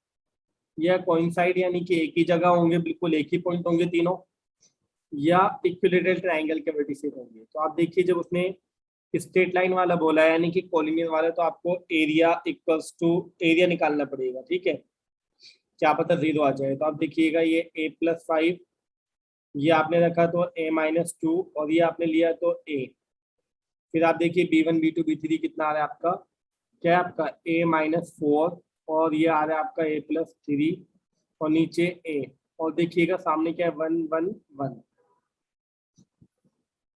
या कोइंसाइड यानी कि एक ही जगह होंगे, बिल्कुल एक ही पॉइंट होंगे तीनों, या इक्विलेटरल ट्रायंगल के वर्टिसेस होंगे। तो आप देखिए जब उसने स्ट्रेट लाइन वाला बोला है यानी कि कोलिनियर वाला, तो आपको एरिया इक्वल्स टू एरिया निकालना पड़ेगा, ठीक है, क्या पता 0 आ जाए। तो आप देखिएगा ये A+5, ये आपने रखा तो A-2, और ये आपने लिया तो A। फिर आप देखिए B1 B2 B3 कितना आ रहा है आपका, क्या है आपका A-4, और ये आ रहा है आपका A+3, और नीचे A, और देखिएगा सामने क्या है 1 1 1।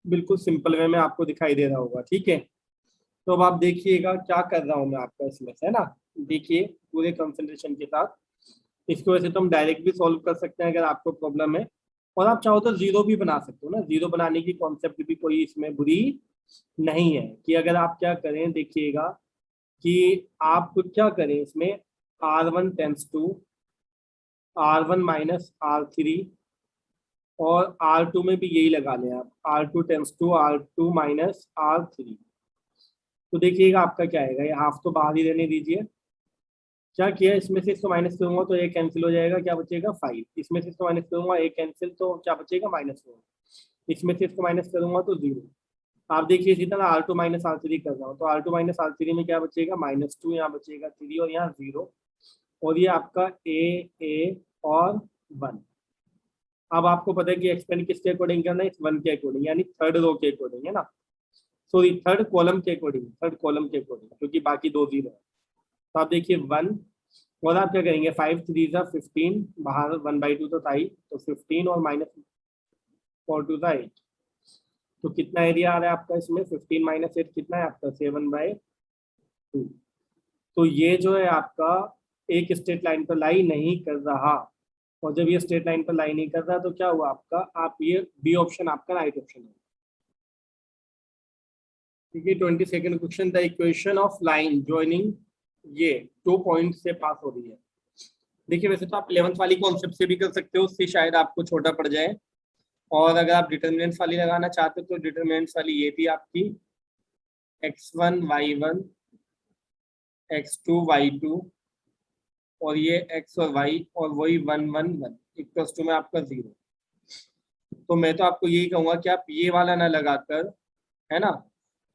बिल्कुल सिंपल वे में आपको दिखाई दे रहा होगा, ठीक है। तो अब आप देखिएगा क्या कर रहा हूँ मैं आपका इसमें से, है ना। देखिए पूरे कंसंट्रेशन के साथ, इसको वैसे तो हम डायरेक्ट भी सॉल्व कर सकते हैं अगर आपको प्रॉब्लम है, और आप चाहो तो 0 भी बना सकते हो ना, 0 बनाने की कॉन्सेप्ट भी कोई इसमें बुरी नहीं है। कि अगर आप क्या करें देखिएगा कि आप क्या करें इसमें R1 tense to R1 minus R3, और R2 में भी यही लगा लें आप, R2 tense to R2 minus R3। तो देखिएगा आपका क्या आएगा, ये हाफ तो बाहर ही रहने दीजिए। क्या किया, इसमें से इसको माइनस करूंगा तो ये कैंसिल हो जाएगा, क्या बचेगा 5। इसमें से इसको माइनस करूंगा एक कैंसिल, तो क्या बचेगा -4। इसमें से इसको माइनस करूंगा तो 0। आप देखिए इसी तरह R2 माइनस R3 कर रहा हूँ, तो R2 माइनस R3 में क्या बचेगा -2, यहाँ बचेगा 3 और यहाँ 0, और ये आपका A और 1। अब आपको पता है कि एक्सपेंड किसके अकॉर्डिंग करना है, इस 1 के अकॉर्डिंग, यानी थर्ड रो के अकॉर्डिंग, है ना, सॉरी थर्ड कॉलम के अकॉर्डिंग, थर्ड कॉलम के अकॉर्डिंग, क्योंकि बाकी 2 0 है। तो आप देखिए 1, और आप क्या करेंगे 5 3 15, बाहर 1/2 तो था ही, तो 15 और -4 2 8। तो कितना एरिया आ रहा है आपका इसमें, 15 - 8 कितना है आपका 7/2। तो ये जो है आपका एक स्ट्रेट लाइन पर लाई नहीं कर रहा, और जब ये स्ट्रेट लाइन पर लाई नहीं कर रहा तो क्या हुआ आपका, आप ये बी ऑप्शन आपका राइट ऑप्शन है। ठीक है, 22nd question, the equation of line joining ये 2 पॉइंट से पास हो रही है। देखिए वैसे तो आप 11th वाली कॉन्सेप्ट से भी कर सकते हो, उससे शायद आपको छोटा पड़ जाए, और अगर आप डिटर्मिनेंट्स वाली लगाना चाहते हो तो डिटर्मिनेंट्स वाली ये भी आपकी x1 y1 x2 y2, और ये x और y, और वही 1 1 1 इक्वल्स टू में आपका 0। तो मैं तो आपको यही कहूंगा कि आप ये वाला ना लगाकर, है ना,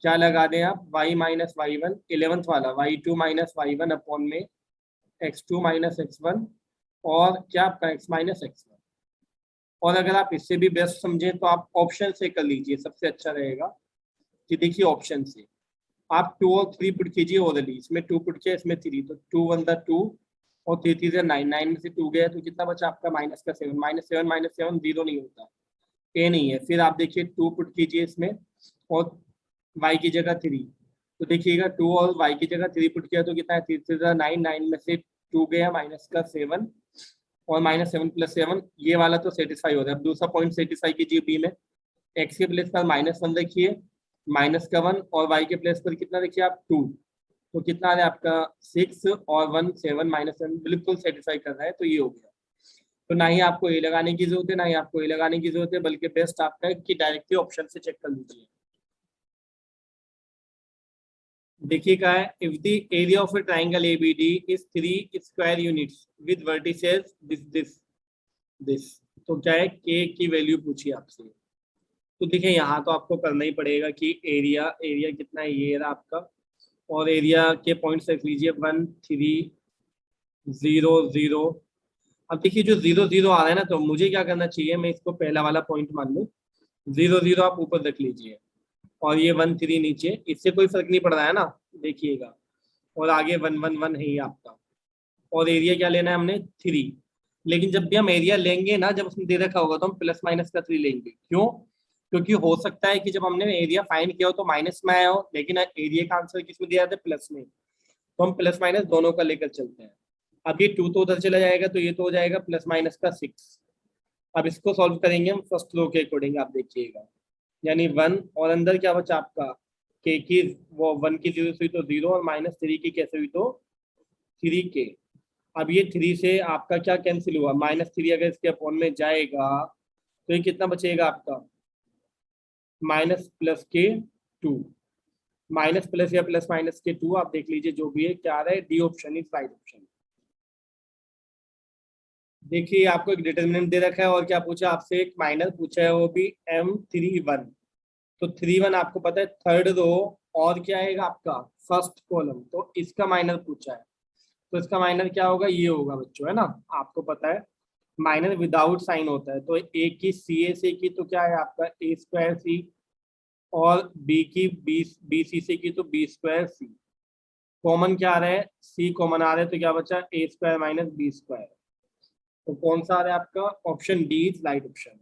क्या लगा दें आप y माइनस y1 11th वाला y2 माइनस y1 अपॉन में x2 माइनस x1, और क्या आपका x माइनस x1। और अगर आप इससे भी बेस्ट समझें तो आप ऑप्शन से कर लीजिए, सबसे अच्छा रहेगा। कि देखिए ऑप्शन से आप 2 और 3 पुट कीजिए, ऑलरेडी इसमें 2 पुट किया, इसमें 3, तो 2 1 2 और 3 3 9, 9 में से 2 गया तो कितना बचा आपका -7, -7 0 नहीं होता, ए नहीं है। फिर आप देखिए 2 पुट कीजिए इसमें, और y की जगह 3, तो देखिएगा 2 और y की जगह 3 पुट किया तो कितना है 3 3 9, 9 में से 2 गया -7, और -7 + 7, ये वाला तो सेटिस्फाई हो रहा है। अब दूसरा पॉइंट सेटिस्फाई कीजिए बी में, x के प्लेस पर -1 रखिए, -1, और y के प्लेस पर कितना रखिए आप 2, तो कितना आ रहा है आपका 6 और 1 7 -1 बिल्कुल सेटिस्फाई कर रहा है, तो ये हो गया। तो ना ही आपको ए लगाने की जरूरत है, ना ही आपको ए लगाने की जरूरत है, बल्कि बेस्ट आपका है कि डायरेक्टली ऑप्शन से चेक कर लीजिए। देखिए क्या है, if the area of A triangle ABD is 3 square units with vertices this, तो क्या है, के की वैल्यू पूछी आपसे। तो देखिए यहाँ तो आपको करना ही पड़ेगा कि एरिया एरिया कितना है, ये रहा आपका, और एरिया के पॉइंट्स रख लीजिए 1 3 0 0। अब देखिए जो 0 0 आ रहा है ना, तो मुझे क्या करना चाहिए, मैं इसको पहला वाला पॉइंट मान लूँ, 0 0 आप ऊपर रख लीजिए और ये 1 3 नीचे, इससे कोई फर्क नहीं पड़ रहा है ना, देखिएगा, और आगे 1 1 1 है ही आपका, और एरिया क्या लेना है हमने 3। लेकिन जब भी हम एरिया लेंगे ना, जब उसने दे रखा होगा तो हम प्लस माइनस का 3 लेंगे। क्यों? क्योंकि हो सकता है कि जब हमने एरिया फाइंड किया हो तो माइनस में आया हो, लेकिन एरिया का आंसर किस में दिया था, प्लस में, तो हम प्लस माइनस दोनों का लेकर चलते हैं। अब ये 2 तो उधर चला जाएगा, तो ये तो हो जाएगा प्लस माइनस का 6। अब इसको सॉल्व करेंगे हम फर्स्ट रो के अकॉर्डिंग, आप देखिएगा, यानी 1 और अंदर क्या बचा आपका, के की, वो 1 की 0 से हुई तो 0, और -3 की कैसे हुई तो 3 के। अब ये 3 से आपका क्या कैंसिल हुआ, -3 अगर इसके अपॉन में जाएगा तो ये कितना बचेगा आपका, माइनस प्लस के 2, माइनस प्लस या प्लस माइनस के 2, आप देख लीजिए जो भी है, क्या आ रहा है, D option is right option. देखिए आपको एक डिटर्मिनेंट दे रखा है, और क्या पूछा आपसे, एक माइनर पूछा है, वो भी M31। तो 3 1 आपको पता है थर्ड रो, और क्या आएगा आपका फर्स्ट कॉलम, तो इसका माइनर पूछा है, तो इसका माइनर क्या होगा, ये होगा बच्चों, है ना, आपको पता है माइनर विदाउट साइन होता है। तो ए की सी ए से की तो क्या है आपका ए स्क्वायर सी, और बी की बी सी से की तो बी स्क्वायर सी। कॉमन क्या आ रहा है, सी कॉमन आ रहा है, तो क्या बचा, ए स्क्वायर माइनस बी स्क्वायर। तो कौन सा आ रहा है आपका, option D is right option.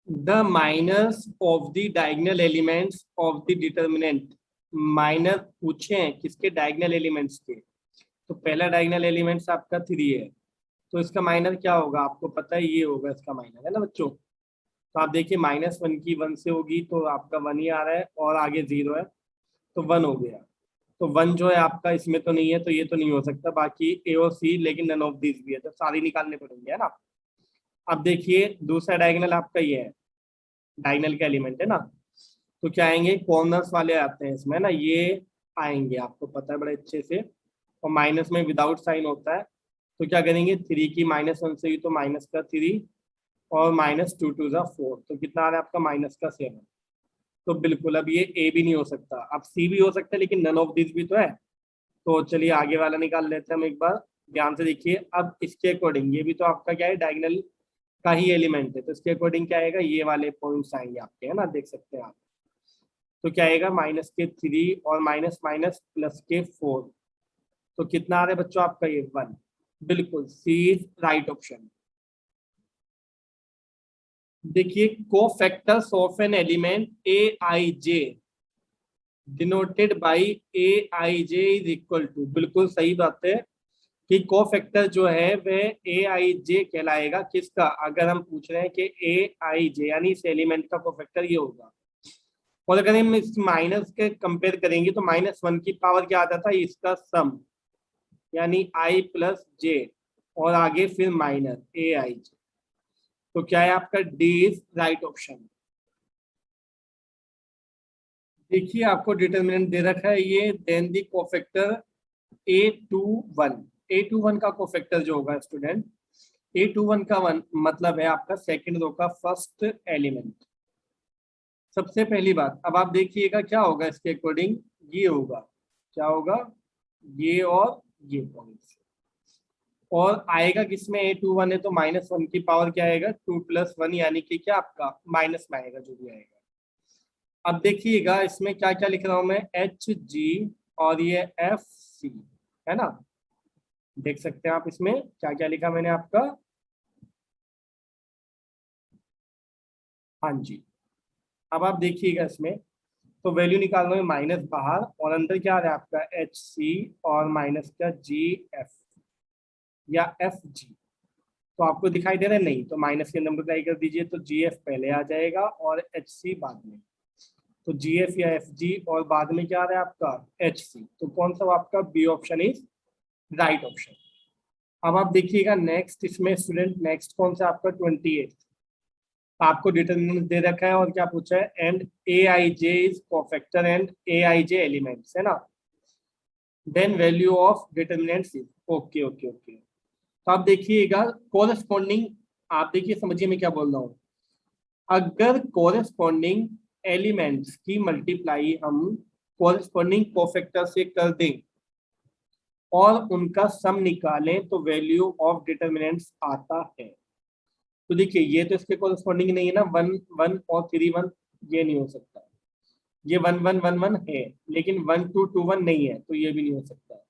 The minus of the diagonal elements of the determinant, minor पूछे हैं किसके, डायगोनल एलिमेंट्स के। तो पहला डायगोनल एलिमेंट्स आपका 3 है, तो इसका माइनर क्या होगा, आपको पता है ये होगा इसका माइनर, है ना बच्चों। तो आप देखिए -1 की 1 से होगी तो आपका 1 ही आ रहा है, और आगे 0 है तो 1 हो गया। तो 1 जो है आपका इसमें तो नहीं है, तो ये तो नहीं हो सकता, बाकी ए और सी, लेकिन नन ऑफ दिस भी है, तो सारी निकालने पड़ेंगे, है ना। अब देखिए दूसरा डायगोनल आपका ये है, डायगोनल का एलिमेंट है ना, तो क्या आएंगे, कॉर्नर्स वाले आते हैं इसमें ना, ये आएंगे, आपको पता है बड़े अच्छे से, और माइनस में विदाउट साइन होता है। तो क्या करेंगे, 3 की -1 से ही तो माइनस का 3, और -2 2 4, तो कितना आ रहा है आपका -7। तो बिल्कुल अब ये ए भी नहीं हो सकता, अब सी भी हो सकता है, लेकिन नन ऑफ दिस भी तो है। तो चलिए आगे वाला निकाल लेते हैं हम एक बार, ध्यान से देखिए। अब इसके अकॉर्डिंग, ये भी तो आपका क्या है, डायगोनल का ही एलिमेंट है, तो इसके अकॉर्डिंग क्या आएगा, ये वाले पॉइंट्स आएंगे आपके, है ना, देख सकते हैं आप। तो क्या आएगा, -3 और माइनस माइनस प्लस के 4, तो कितना आ रहा है बच्चों आपका, ये 1। बिल्कुल सी इज राइट ऑप्शन। देखिए cofactors of an element A I J denoted by A I J is equal to, बिल्कुल सही बात है कि कोफैक्टर जो है वह ए आई जे कहलाएगा, किसका, अगर हम पूछ रहे हैं कि ए आई जे यानी इस एलिमेंट का कोफैक्टर ये होगा। और अगर हम इस माइनस के कंपेयर करेंगे तो -1 की पावर क्या आता था, इसका सम, यानी आई प्लस जे, और आगे फिर माइनस ए आई जे। तो क्या है आपका, डी इज राइट ऑप्शन। देखिए आपको डिटर्मिनेंट दे रखा है ये, देन दी कोफैक्टर A21। A21 का कोफैक्टर जो होगा स्टूडेंट, A21 का मतलब है आपका सेकंड रो का फर्स्ट एलिमेंट। सबसे पहली बात, अब आप देखिएगा क्या होगा इसके अकॉर्डिंग, ये होगा, क्या होगा, ये और ये पॉइंट्स, और आएगा किसमें, A21 है तो -1 की पावर क्या आएगा, 2 + 1, यानी कि क्या आपका माइनस में आएगा जो भी आएगा। अब देखिएगा इसमें क्या क्या लिख रहा हूं मैं, HG और ये FC, है ना, देख सकते हैं आप इसमें क्या क्या लिखा मैंने आपका, हाँ जी। अब आप देखिएगा इसमें, तो वैल्यू निकालना है, माइनस बाहर, और अंदर क्या आ रहा है आपका HC, और माइनस का GF या FG। तो आपको दिखाई दे रहा है, नहीं तो माइनस के नंबर ट्राई कर दीजिए, तो GF पहले आ जाएगा और HC बाद में। तो GF या FG और बाद में क्या आ रहा है आपका HC, तो कौन सा आपका B option is right option. अब आप देखिएगा नेक्स्ट, इसमें स्टूडेंट नेक्स्ट कौन सा आपका 28 आपको डिटरमिनेंट दे रखा है और क्या पूछा है, and Aij is cofactor and Aij elements है ना, then value of determinants is okay okay okay. तो आप देखिएगा कोरेस्पॉन्डिंग, आप देखिए समझिए मैं क्या बोल रहा हूँ, अगर कोरेस्पॉन्डिंग एलिमेंट्स की मल्टीप्लाई हम कोरेस्पॉन्डिंग कोफैक्टर से कर दें और उनका सम निकालें तो वैल्यू ऑफ डिटरमिनेंट्स आता है। तो देखिए ये तो इसके कोरेस्पॉन्डिंग नहीं है ना, 1 1 और 3 1, ये नहीं हो सकता। ये 1 1 1 1 है, लेकिन 1 2 2 1 नहीं है, तो ये भी नहीं हो सकता।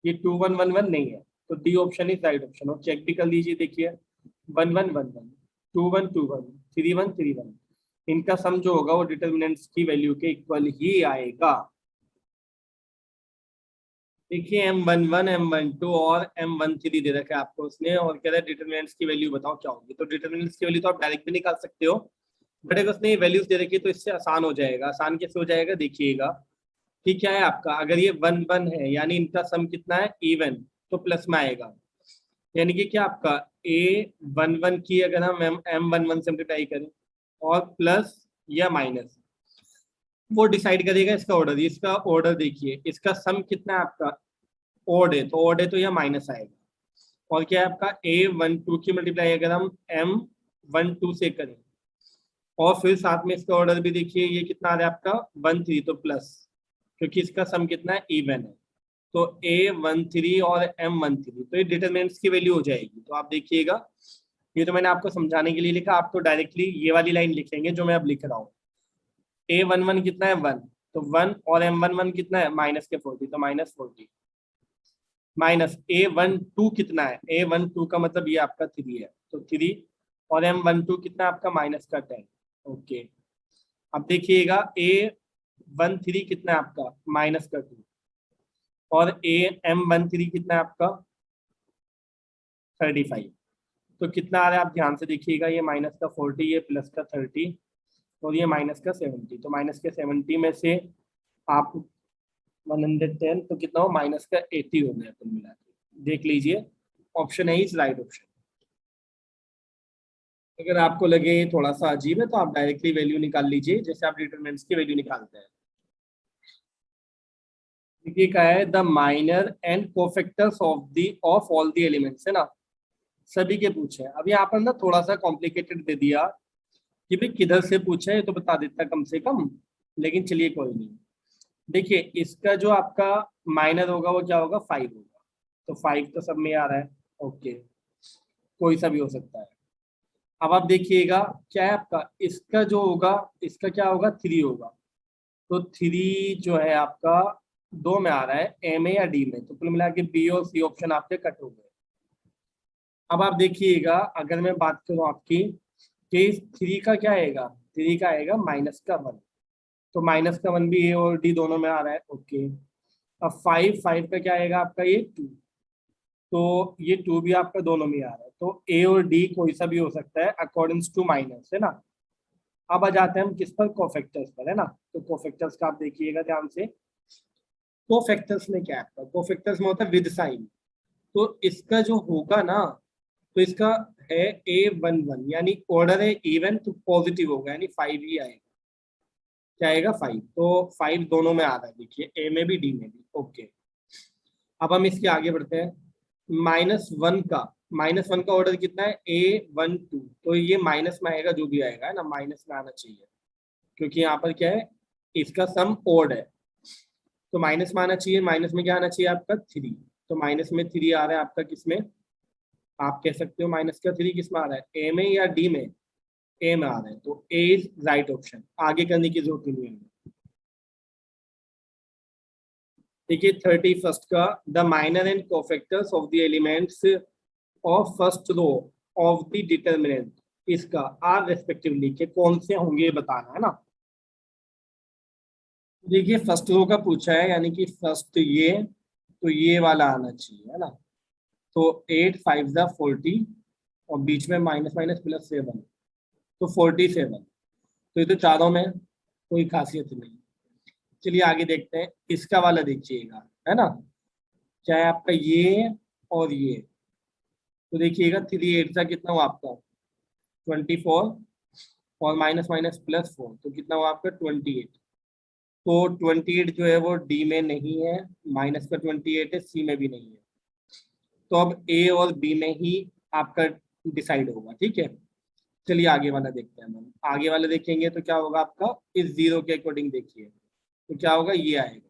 ये 2 1 1 1 नहीं है, तो D option is right option. और चेक भी कर लीजिए, देखिए 1 1 1 1 2 1 2 1 3 1 3 1, इनका सम जो होगा वो डिटरमिनेंट्स की वैल्यू के इक्वल ही आएगा। देखिए M11 M12 और M13 दे रखा है आपको उसने, और कह रहा है डिटरमिनेंट्स की वैल्यू बताओ क्या होगी। तो डिटरमिनेंट्स की वैल्यू तो आप डायरेक्ट भी निकाल सकते हो, बट अगर उसने वैल्यूज दे रखी है तो इससे आसान हो जाएगा। आसान कैसे हो जाएगा, देखिएगा कि क्या है आपका, अगर ये 1 1 है यानी इनका सम कितना है, इवन, तो प्लस में आएगा। यानी कि क्या आपका A11 की अगर हम M11 से मल्टीप्लाई करें और प्लस या माइनस, वो डिसाइड करेगा इसका ऑर्डर। इसका ऑर्डर देखिए, इसका सम कितना है आपका, ओड है, तो ओड है तो यह माइनस आएगा। और क्या है आपका A12 की मल्टीप्लाई अगर हम M12 से करें और फिर साथ में इसका ऑर्डर भी देखिए, ये कितना आ रहा है आपका 1 3, तो प्लस, क्योंकि इसका सम कितना है, इवन है। तो A13 और M13, तो ये डिटरमिनेंट्स की वैल्यू हो जाएगी। तो आप देखिएगा, ये तो मैंने आपको समझाने के लिए लिखा, आप तो डायरेक्टली ये वाली लाइन लिखेंगे जो मैं अब लिख रहा हूँ। A11 कितना है 1, तो 1 और M11 कितना है माइनस के 40, तो -40 माइनस A12 कितना है, A12 का मतलब ये आपका 3 है, तो 3 और M12 कितना है आपका माइनस का 10। ओके, अब देखिएगा A13 कितना है आपका माइनस का 2 और M13 कितना है आपका 35। तो कितना आ रहा है आप ध्यान से देखिएगा, ये माइनस का 40, ये प्लस का 30 और ये माइनस का 70। तो माइनस के 70 में से आप 110, तो कितना हो, माइनस का 80 हो गया कुल मिला के। देख लीजिए, ऑप्शन है इज राइट ऑप्शन। अगर आपको लगे ये थोड़ा सा अजीब है तो आप डायरेक्टली वैल्यू निकाल लीजिए, जैसे आप डिटरमिनेंट्स की वैल्यू निकालते हैं। देखिए क्या है, the minor and cofactors of all the elements है ना, सभी के पूछे हैं। अब यहाँ पर ना थोड़ा सा कॉम्प्लिकेटेड दे दिया कि भाई किधर से पूछा है, ये तो बता देता कम से कम, लेकिन चलिए कोई नहीं। देखिए इसका जो आपका माइनर होगा वो क्या होगा, 5 होगा, तो 5 तो सब में आ रहा है। ओके, कोई सा भी हो सकता है। अब आप देखिएगा क्या है आपका, इसका जो होगा, इसका क्या होगा, 3 होगा, तो 3 जो है आपका 2 में आ रहा है, ए में या डी में, तो कुल मिला के बी और सी ऑप्शन आपके कट हो गए। अब आप देखिएगा, अगर मैं बात करूं आपकी कि 3 का क्या आएगा, 3 का आएगा माइनस का 1, तो माइनस का 1 भी ए और डी दोनों में आ रहा है। ओके, अब 5 का क्या आएगा आपका, ये 2, तो ये 2 भी आपका दोनों में आ रहा है, तो ए और डी कोई सा भी हो सकता है अकॉर्डिंग्स टू माइनस है ना। अब आ जाते हैं हम किस पर, कोफैक्टर्स पर है ना। तो कोफैक्टर्स का आप देखिएगा ध्यान से, कोफैक्टर्स में क्या है, कोफैक्टर्स में होता है विद साइन। तो इसका जो होगा ना, तो इसका है A11 यानी ऑर्डर है इवन, तो पॉजिटिव होगा यानी 5 ही आएगा। क्या आएगा, 5, तो 5 दोनों में आ रहा है, देखिए ए में भी डी में भी। ओके, अब हम इसके आगे बढ़ते हैं। -1 का ऑर्डर कितना है, A12, तो ये माइनस में आएगा, जो भी आएगा है ना माइनस में आना चाहिए, क्योंकि यहाँ पर क्या है, इसका सम ओड है, तो माइनस में आना चाहिए। माइनस में क्या आना चाहिए आपका 3, तो माइनस में 3 आ रहा है आपका किसमें, आप कह सकते हो माइनस का 3 किस में आ रहा है, ए में या डी में, ए में आ रहा है, तो ए इज राइट ऑप्शन। आगे करने की जरूरत नहीं है। देखिए 31 का, the minor and cofactors of the elements of first row of the determinant इसका आर रेस्पेक्टिवली के कौन से होंगे बताना है ना। देखिए फर्स्ट रो का पूछा है, यानी कि फर्स्ट ये, तो ये वाला आना चाहिए है ना। तो 8 5 ज़ा 40 और बीच में माइनस माइनस प्लस 7, तो 47, तो ये तो चारों में, कोई खासियत नहीं। चलिए आगे देखते हैं, इसका वाला देखिएगा, है ना, चाहे आपका ये और ये, तो देखिएगा 3 8 का कितना हुआ आपका 24, और माइनस माइनस प्लस 4, तो कितना हुआ आपका 28। तो 28 जो है वो डी में नहीं है, माइनस का 28 है, सी में भी नहीं है। तो अब ए और बी में ही आपका डिसाइड होगा, ठीक है। चलिए आगे वाला देखते हैं हम। आगे वाला देखेंगे तो क्या होगा आपका, इस जीरो के अकॉर्डिंग देखिए, तो क्या होगा, ये आएगा।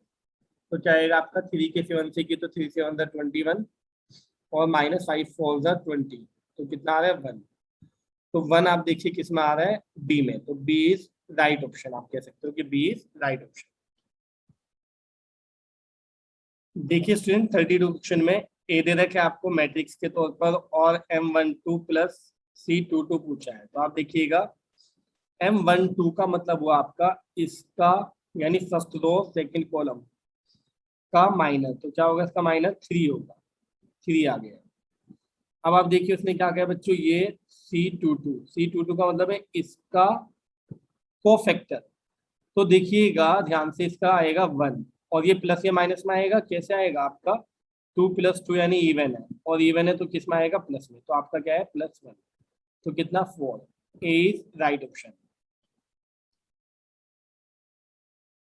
तो क्या आएगा आपका 3 के 7 से की, तो 3 7 21, और माइनस 5 4 20, तो कितना आ रहा है 1। तो 1 आप देखिए किस में आ रहा है, बी में, तो बी इज राइट ऑप्शन, आप कह सकते हो कि बी इज राइट ऑप्शन। देखिए स्टूडेंट 32 क्वेश्चन में ए दे रखा है आपको मैट्रिक्स के तौर पर, और M12 प्लस C22 पूछा है। तो आप देखिएगा M12 का मतलब हुआ आपका इसका, यानी फर्स्ट रो सेकंड कॉलम का माइनस, तो क्या होगा इसका माइनस 3 होगा, 3 आ गया। अब आप देखिए उसने क्या कहा बच्चों, ये C22 का मतलब है इसका कोफैक्टर। तो देखिएगा ध्यान से, इसका आएगा 1, और ये प्लस या माइनस में आएगा, कैसे आएगा आपका 2 + 2 यानी इवन है, और इवन है तो किस में आएगा, प्लस में, तो आपका क्या है +1, तो कितना 4, A is right option.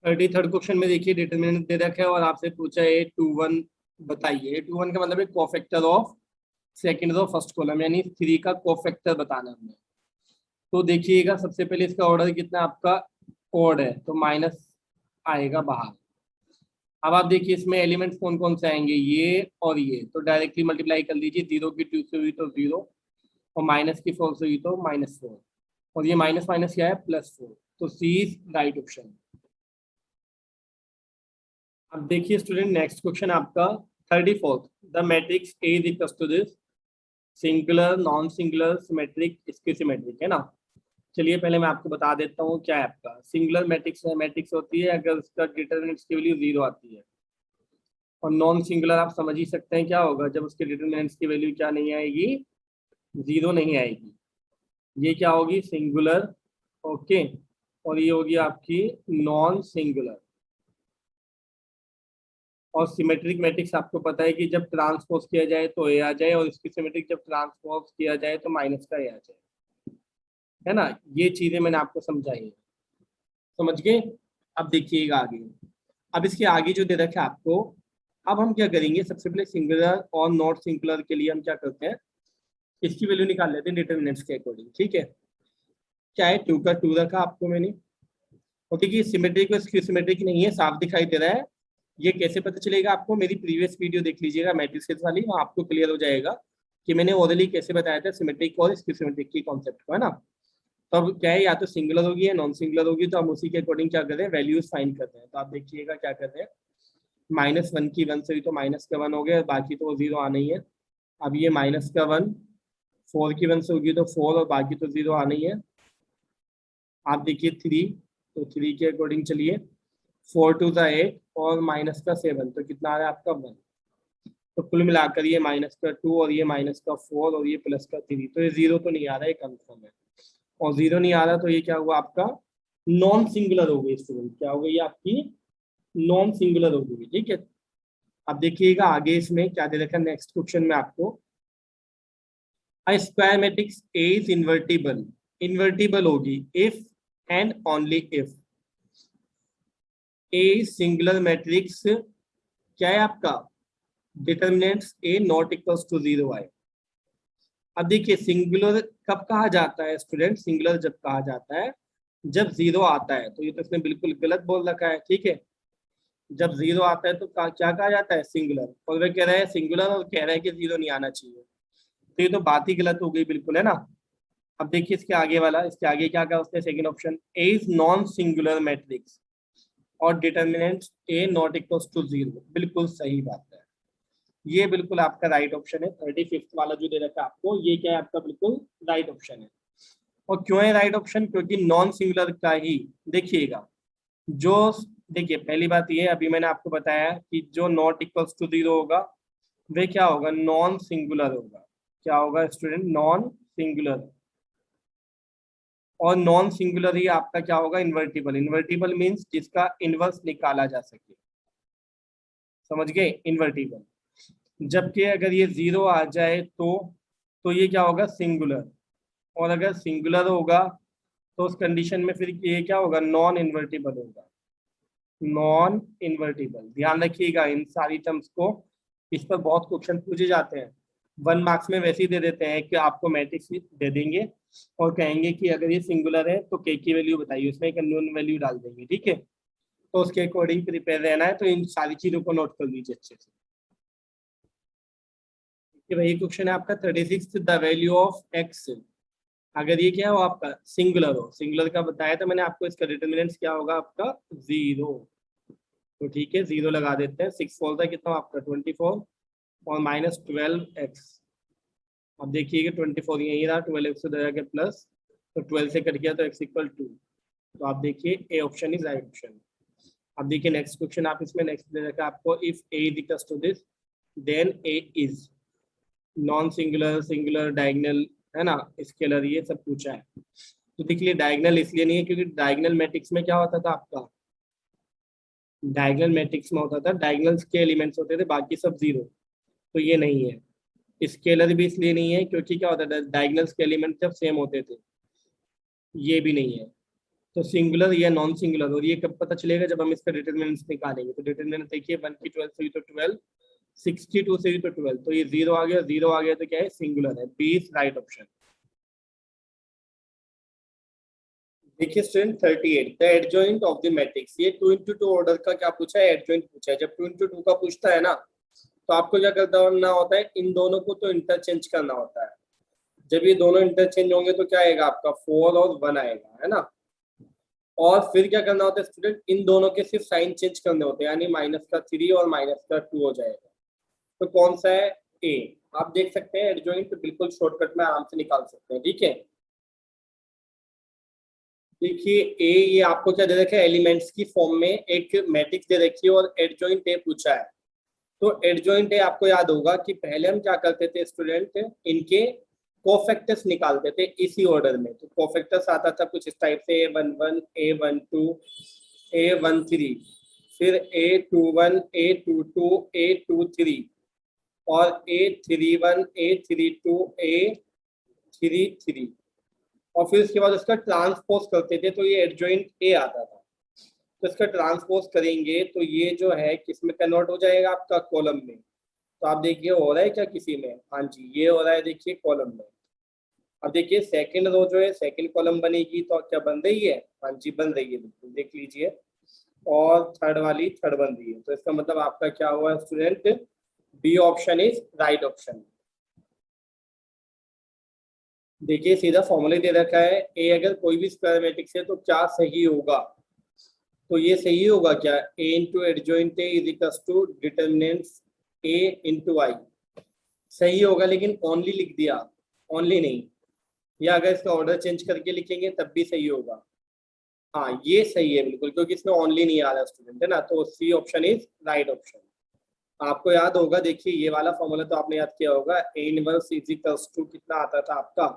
33rd question में देखिए डिटरमिनेंट दे रखा है और आपसे पूछा है 21 बताइए। 21 का मतलब है cofactor of second row first column, यानी 3 का कोफैक्टर बताना हमने। तो देखिएगा सबसे पहले इसका ऑर्डर कितना आपका ऑड है, तो माइनस आएगा बाहर। अब आप देखिए इसमें एलिमेंट्स कौन कौन से आएंगे, ये और ये, तो डायरेक्टली मल्टीप्लाई कर लीजिए, 0 की 2 से हुई तो 0, और माइनस की 4 से हुई तो -4, और ये माइनस माइनस क्या है +4, तो सी इज राइट ऑप्शन। अब देखिए स्टूडेंट नेक्स्ट क्वेश्चन आपका 34th, the matrix A is equal to this, singular non singular symmetric skew symmetric, है ना। चलिए पहले मैं आपको बता देता हूँ क्या है आपका सिंगुलर मैट्रिक्स। मैट्रिक्स होती है अगर उसका डिटरमिनेंट्स की वैल्यू 0 आती है, और नॉन सिंगुलर आप समझ ही सकते हैं क्या होगा, जब उसके डिटरमिनेंट्स की वैल्यू क्या नहीं आएगी, 0 नहीं आएगी। ये क्या होगी, सिंगुलर, ओके, और ये होगी आपकी नॉन सिंगुलर। और सिमेट्रिक मैट्रिक्स आपको पता है कि जब ट्रांसपोज किया जाए तो ए आ जाए, और इसकी सिमेट्रिक जब ट्रांसपोज किया जाए तो माइनस का ए आ जाए, है ना। ये चीजें मैंने आपको समझाई है, समझ गए। अब देखिएगा आगे, अब इसके आगे जो दे रखा है आपको, अब हम क्या करेंगे, सबसे पहले सिंगुलर और नॉट सिंगुलर के लिए हम क्या करते हैं, इसकी वैल्यू निकाल लेते हैं डिटरमिनेंट्स के अकॉर्डिंग, ठीक है। क्या है 2 का 2 रखा आपको मैंने, और देखिए सिमेट्रिक और स्क्यू सिमेट्रिक नहीं है, साफ दिखाई दे रहा है। ये कैसे पता चलेगा आपको, मेरी प्रीवियस वीडियो देख लीजिएगा मैट्रिसेस वाली, वहाँ आपको क्लियर हो जाएगा कि मैंने ओरली कैसे बताया था सिमेट्रिक और स्क्यू सिमेट्रिक की कॉन्सेप्ट को, है ना। तो अब क्या है, या तो सिंगुलर होगी या नॉन सिंगुलर होगी, तो हम उसी के अकॉर्डिंग क्या कर रहे हैं, वैल्यूज फाइंड करते हैं। तो आप देखिएगा क्या कर रहे हैं, -1 की 1 से हुई तो माइनस का 1 हो गया, बाकी तो 0 आना ही है। अब ये -1, 4 की 1 से होगी तो 4, और बाकी तो 0 आना ही है। आप देखिए 3, तो 3 के अकॉर्डिंग चलिए, 4 2 8, और माइनस का 7, तो कितना आ रहा है आपका 1। तो कुल मिलाकर ये -2, और ये -4, और ये +3, तो ये 0 तो नहीं आ रहा है, कंफर्म है। और 0 नहीं आ रहा तो ये क्या हुआ आपका नॉन सिंगुलर हो गई स्टूडेंट, क्या हो गई आपकी नॉन सिंगुलर हो गई, ठीक है। अब देखिएगा आगे इसमें क्या दे रखा है नेक्स्ट क्वेश्चन में आपको, A square matrix A is invertible, invertible होगी if and only if A is singular matrix, क्या है आपका determinants A not equals to 0 आए। अब देखिए सिंगुलर कब कहा जाता है स्टूडेंट, सिंगुलर जब कहा जाता है जब 0 आता है, तो ये तो इसने बिल्कुल गलत बोल रखा है, ठीक है। जब 0 आता है तो क्या कहा जाता है, सिंगुलर, और वे कह रहा है सिंगुलर और कह रहा है कि 0 नहीं आना चाहिए, तो ये तो बात ही गलत हो गई बिल्कुल, है ना। अब देखिए इसके आगे वाला, इसके आगे क्या कहा उसने, second option A is non singular matrix और determinants A not equals to 0, बिल्कुल सही बात है, ये बिल्कुल आपका राइट ऑप्शन है। 35th वाला जो दे रखा है आपको, ये क्या है आपका बिल्कुल राइट ऑप्शन है। और क्यों है राइट ऑप्शन, क्योंकि नॉन सिंगुलर का ही देखिएगा, जो देखिए पहली बात ये अभी मैंने आपको बताया कि जो नॉट इक्वल्स टू 0 होगा वे क्या होगा, नॉन सिंगुलर होगा। क्या होगा स्टूडेंट, नॉन सिंगुलर। और नॉन सिंगुलर ही आपका क्या होगा, इन्वर्टिबल। इन्वर्टिबल मीन्स जिसका इनवर्स निकाला जा सके, समझ गए, इन्वर्टिबल। जबकि अगर ये जीरो आ जाए तो ये क्या होगा, सिंगुलर। और अगर सिंगुलर होगा तो उस कंडीशन में फिर ये क्या होगा, नॉन इन्वर्टिबल होगा। नॉन इन्वर्टिबल, ध्यान रखिएगा इन सारी टर्म्स को, इस पर बहुत क्वेश्चन पूछे जाते हैं। 1 मार्क्स में वैसे ही दे देते हैं कि आपको मैट्रिक्स दे देंगे और कहेंगे कि अगर ये सिंगुलर है तो के की वैल्यू बताइए, उसमें एक अननोन वैल्यू डाल देंगे, ठीक है। तो उसके अकॉर्डिंग प्रिपेयर रहना है, तो इन सारी चीजों को नोट कर लीजिए अच्छे से। वही क्वेश्चन है आपका 36, द वैल्यू ऑफ एक्स, अगर ये क्या हो आपका सिंगुलर हो, सिंगुलर का बताया था मैंने आपको, इसका डिटर्मिनेंट क्या होगा आपका, जीरो। तो ठीक है, जीरो लगा देते हैं। 6 फोर था कितना आपका 24 और -12x। अब देखिए कि 24 यही रहा, 12x उधर आके प्लस, तो 12 से कट गया तो x इक्वल 2। तो आप देखिए A option is right option. अब देखिए नेक्स्ट क्वेश्चन, आप इसमें नेक्स्ट दे रखा है आपको, if a is equal to this then a is non singular, singular, diagonal, है ना, स्केलर, ये सब पूछा है। तो देखिए डायगोनल इसलिए नहीं है क्योंकि डायगोनल मैट्रिक्स में क्या होता था आपका, डायगोनल मैट्रिक्स में होता था डायगोनल्स के एलिमेंट्स होते थे, बाकी सब जीरो। तो ये नहीं है। स्केलर भी इसलिए नहीं है क्योंकि क्या होता था, डायगोनल्स के एलिमेंट जब सेम होते थे। ये भी नहीं है। तो सिंगुलर या नॉन सिंगुलर, और ये कब पता चलेगा, जब हम इसका डिटरमिनेंट्स निकालेंगे। तो डिटरमिनेंट देखिए 1 की 12 से हुई तो 12, 62 से हुई तो 12, तो ये जीरो आ गया, जीरो आ गया तो क्या है, सिंगुलर है। B is right option. देखिए student 38, the adjoint of the matrix, ये 2 into 2 ऑर्डर का क्या पूछा है, एडजॉइंट पूछा है। जब 2 into 2 का पूछता है ना, तो आपको क्या करना होता है, इन दोनों को तो इंटरचेंज करना होता है। जब ये दोनों इंटरचेंज होंगे तो क्या आएगा आपका 4 और 1 आएगा, है ना। और फिर क्या करना होता है स्टूडेंट, इन दोनों के सिर्फ साइन चेंज करने होते हैं, यानी -3 और -2 हो जाएगा। तो कौन सा है, ए। आप देख सकते हैं एडजॉइंट बिल्कुल शॉर्टकट में आराम से निकाल सकते हैं, ठीक है। देखिए ए, ये आपको क्या दे रखा है, एलिमेंट्स की फॉर्म में एक मैट्रिक्स दे रखी है और एडजॉइंट ए पूछा है। तो एडजॉइंट ए आपको याद होगा कि पहले हम क्या करते थे स्टूडेंट, इनके कोफैक्टर्स निकालते थे इसी ऑर्डर में। तो कोफैक्टर्स आता था कुछ इस टाइप से, A11, A12, A13, फिर A21, A22, A23 और A31, A32, A33, और फिर उसके बाद उसका ट्रांसपोज करते थे, तो ये एडजॉइंट ए आता था। तो इसका ट्रांसपोज करेंगे तो ये जो है किसमें कन्वर्ट हो जाएगा आपका, कॉलम में। तो आप देखिए हो रहा है क्या किसी में, हाँ जी ये हो रहा है, देखिए कॉलम में। अब देखिए सेकंड रो जो है सेकंड कॉलम बनेगी, तो क्या बन रही है, हाँ जी बन रही है, बिल्कुल देख लीजिए। और थर्ड वाली थर्ड बन रही है। तो इसका मतलब आपका क्या हुआ student, B option is right option. देखिए सीधा फॉर्मूला दे रखा है, ए अगर कोई भी स्क्वायर मैट्रिक्स है तो क्या सही होगा। तो ये सही होगा क्या, A into adjoint A is equal to determinants A into I. सही होगा, लेकिन ओनली लिख दिया, ओनली नहीं, या अगर इसका ऑर्डर चेंज करके लिखेंगे तब भी सही होगा। हाँ ये सही है बिल्कुल, क्योंकि इसमें ओनली नहीं आ रहा स्टूडेंट, है ना। तो C option is right option. आपको याद होगा, देखिए ये वाला फॉर्मूला तो आपने याद किया होगा, A inverse is equal to कितना आता था आपका,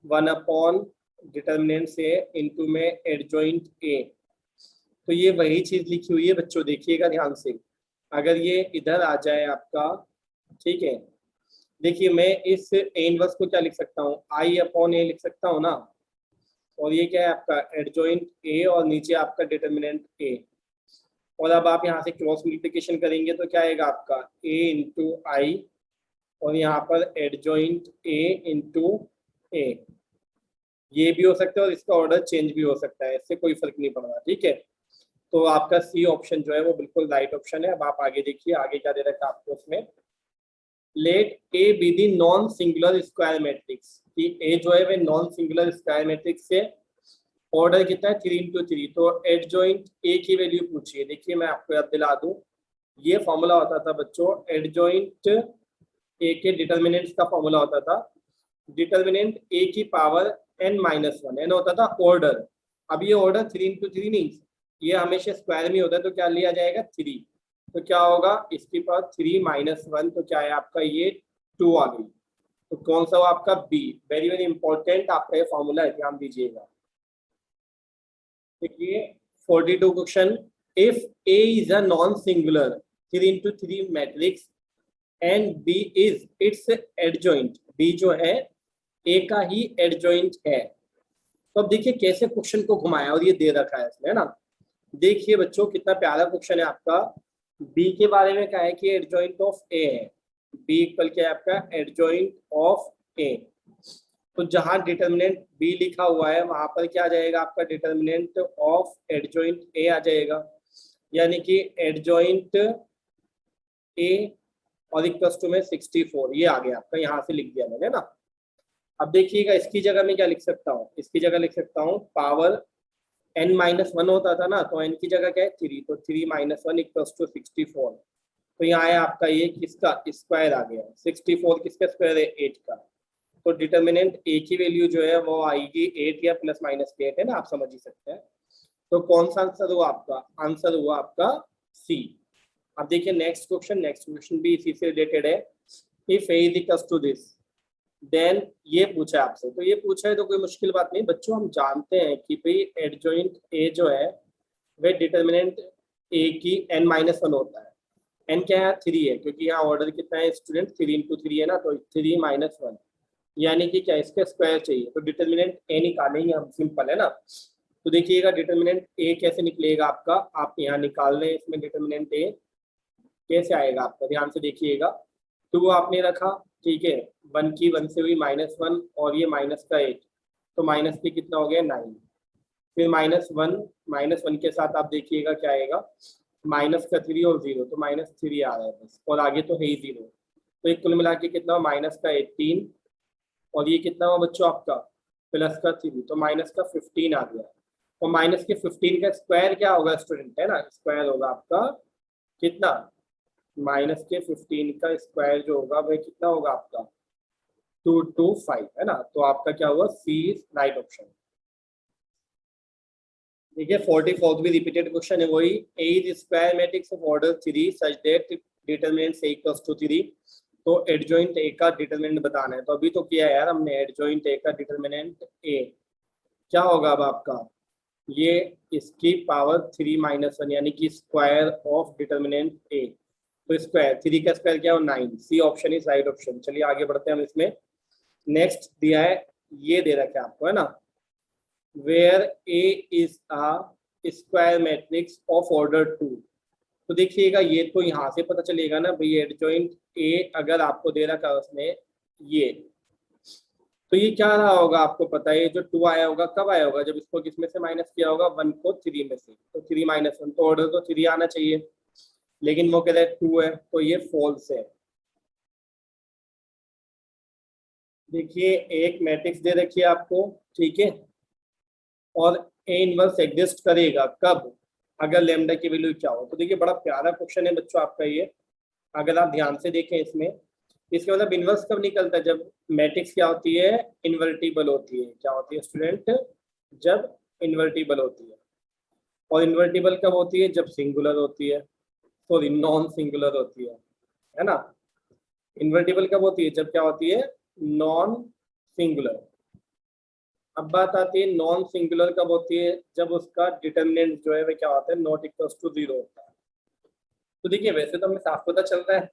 1 डिटर्मिनेंट से इंटू में एडजॉइंट ए। तो ये वही चीज लिखी हुई है बच्चों, देखिएगा ध्यान से। अगर ये इधर आ जाए आपका, ठीक है, देखिए मैं इस ए इनवर्स को क्या लिख सकता हूँ, I/A लिख सकता हूँ ना। और ये क्या है आपका एडजॉइंट ए और नीचे आपका डिटर्मिनेंट ए। और अब आप यहाँ से क्रॉस मल्टीप्लिकेशन करेंगे तो क्या आएगा आपका ए इंटू आई, और यहाँ पर एडजॉइंट ए इंटू ए। ये भी हो सकता है और इसका ऑर्डर चेंज भी हो सकता है, इससे कोई फर्क नहीं पड़ रहा, ठीक है। तो आपका सी ऑप्शन जो है वो बिल्कुल राइट ऑप्शन है। अब आप आगे देखिए, आगे क्या दे रखा है आपको उसमें, let A be the non singular square matrix, कि ए जो है वह नॉन सिंगुलर स्क्वायर मैट्रिक्स से ऑर्डर कितना है 3 into 3। तो एडजॉइंट ए की वैल्यू पूछिए। देखिए मैं आपको याद दिला दूं, ये फॉर्मूला होता था बच्चों, एडजॉइंट ए के डिटर्मिनेंट्स का फॉर्मूला होता था, डिटर्मिनेंट ए की पावर n-1, n होता था ऑर्डर। अब ये ऑर्डर 3 into 3 नहीं, ये हमेशा स्क्वायर में होता है, तो क्या लिया जाएगा 3। तो क्या होगा, इसके पास 3 - 1, तो क्या है आपका ये 2 आ गई। तो कौन सा हो आपका बी। वेरी वेरी इंपॉर्टेंट आपका ये फॉर्मूला है, ध्यान दीजिएगा। देखिए 42 question, if A is a non-singular 3x3 matrix and B is its adjoint, B जो है A का ही एडजॉइंट है। तो अब देखिए कैसे क्वेश्चन को घुमाया और ये दे रखा है इसमें, है ना। देखिए बच्चों कितना प्यारा क्वेश्चन है आपका। B के बारे में कहा है कि एडजॉइंट ऑफ A है, B इक्वल क्या है आपका एडजॉइंट ऑफ A। तो जहां डिटर्मिनेंट B लिखा हुआ है वहां पर क्या आ जाएगा आपका डिटर्मिनेंट ऑफ एडजॉइंट A आ जाएगा, यानी कि एडजॉइंट A और इक्वल टू में 64, ये आ गया आपका, यहाँ से लिख दिया मैंने ना। अब देखिएगा इसकी जगह में क्या लिख सकता हूँ, इसकी जगह लिख सकता हूँ पावर n-1 होता था ना, तो n की जगह क्या है 3, तो 3 - 1 इक्वल टू 64। तो यहाँ है आपका ये किसका स्क्वायर आ गया, 64 किसका स्क्वायर है 8 का। तो डिटर्मिनेंट A की वैल्यू जो है वो आएगी 8 या प्लस माइनस के 8 है ना, आप समझ ही सकते हैं। तो कौन सा आंसर हुआ आपका, आंसर हुआ आपका C। अब देखिए नेक्स्ट क्वेश्चन भी इसी से रिलेटेड है। If A is equal to this then, ये पूछा आपसे, तो ये पूछा है तो कोई मुश्किल बात नहीं बच्चों, हम जानते हैं कि भाई एडजॉइंट A जो है वह डिटर्मिनेंट A की n-1 होता है। n क्या है 3 है, क्योंकि यहाँ ऑर्डर कितना है स्टूडेंट 3 × 3 है ना, तो 3 - 1 यानी कि क्या इसका स्क्वायर चाहिए, तो डिटर्मिनेंट A निकालेंगे हम, सिंपल है ना। तो देखिएगा डिटर्मिनेंट A कैसे निकलेगा आपका, आप यहाँ निकाल रहे हैं इसमें डिटर्मिनेंट A कैसे आएगा आपका, ध्यान से देखिएगा। तो वो आपने रखा, ठीक है, 1 की 1 से हुई -1 और ये माइनस का 8, तो माइनस के कितना हो गया 9, फिर -1 के साथ आप देखिएगा क्या आएगा माइनस का 3 और 0, तो -3 आ रहा है बस, और आगे तो है ही 0। तो एक कुल मिला के कितना माइनस का 18 और ये कितना हुआ बच्चों आपका प्लस का 3, तो माइनस का 15 आ गया। और माइनस के 15 का स्क्वायर क्या होगा स्टूडेंट, है ना, स्क्वायर होगा आपका कितना, माइनस के 15 का स्क्वायर जो होगा वह कितना होगा आपका 225, है ना। तो आपका क्या हुआ सी इज राइट ऑप्शन। देखिए 44th भी रिपीटेड क्वेश्चन है वही, A is square matrix of order 3 such that determinant A equals to 3। तो एडजॉइंट ए का डिटरमिनेंट बताना है, तो अभी तो किया है यार हमने, एडजॉइंट ए का डिटरमिनेंट ए क्या होगा अब आपका, ये इसकी पावर 3 - 1 यानी कि स्क्वायर ऑफ डिटरमिनेंट ए। तो स्क्वायर 3 का स्क्वायर क्या हो 9, C option is right option. चलिए आगे बढ़ते हैं हम इसमें। नेक्स्ट दिया है, ये दे रखा है आपको, है ना, where A is a square matrix of order 2। तो देखिएगा ये तो यहाँ से पता चलेगा ना भाई, एडजॉइंट ए अगर आपको दे रखा है उसमें ये, तो ये क्या रहा होगा आपको पता है, ये जो 2 आया होगा कब आया होगा, जब इसको किस में से माइनस किया होगा 1 को 3 में से, तो 3 - 1, तो ऑर्डर तो 3 आना चाहिए, लेकिन वो कह रहे हैं 2 है, तो ये फॉल्स है। देखिए एक मैट्रिक्स दे रखी है आपको, ठीक है, और ए इनवर्स एग्जिस्ट करेगा कब, अगर लेमडा की वैल्यू क्या हो। तो देखिए बड़ा प्यारा क्वेश्चन है बच्चों आपका ये, अगर आप ध्यान से देखें इसमें, इसके मतलब इनवर्स कब निकलता है, जब मैट्रिक्स क्या होती है इन्वर्टिबल होती है। क्या होती है स्टूडेंट, जब इन्वर्टिबल होती है। और इन्वर्टिबल कब होती है, जब सिंगुलर होती है, सॉरी नॉन सिंगुलर होती है ना। इन्वर्टिबल कब होती है, जब क्या होती है नॉन सिंगुलर। अब बात आती है नॉन सिंगुलर कब होती है, जब उसका डिटरमिनेंट जो है वह क्या होता है नॉट इक्वल्स टू 0 होता है। तो देखिए वैसे तो हमें साफ पता चलता है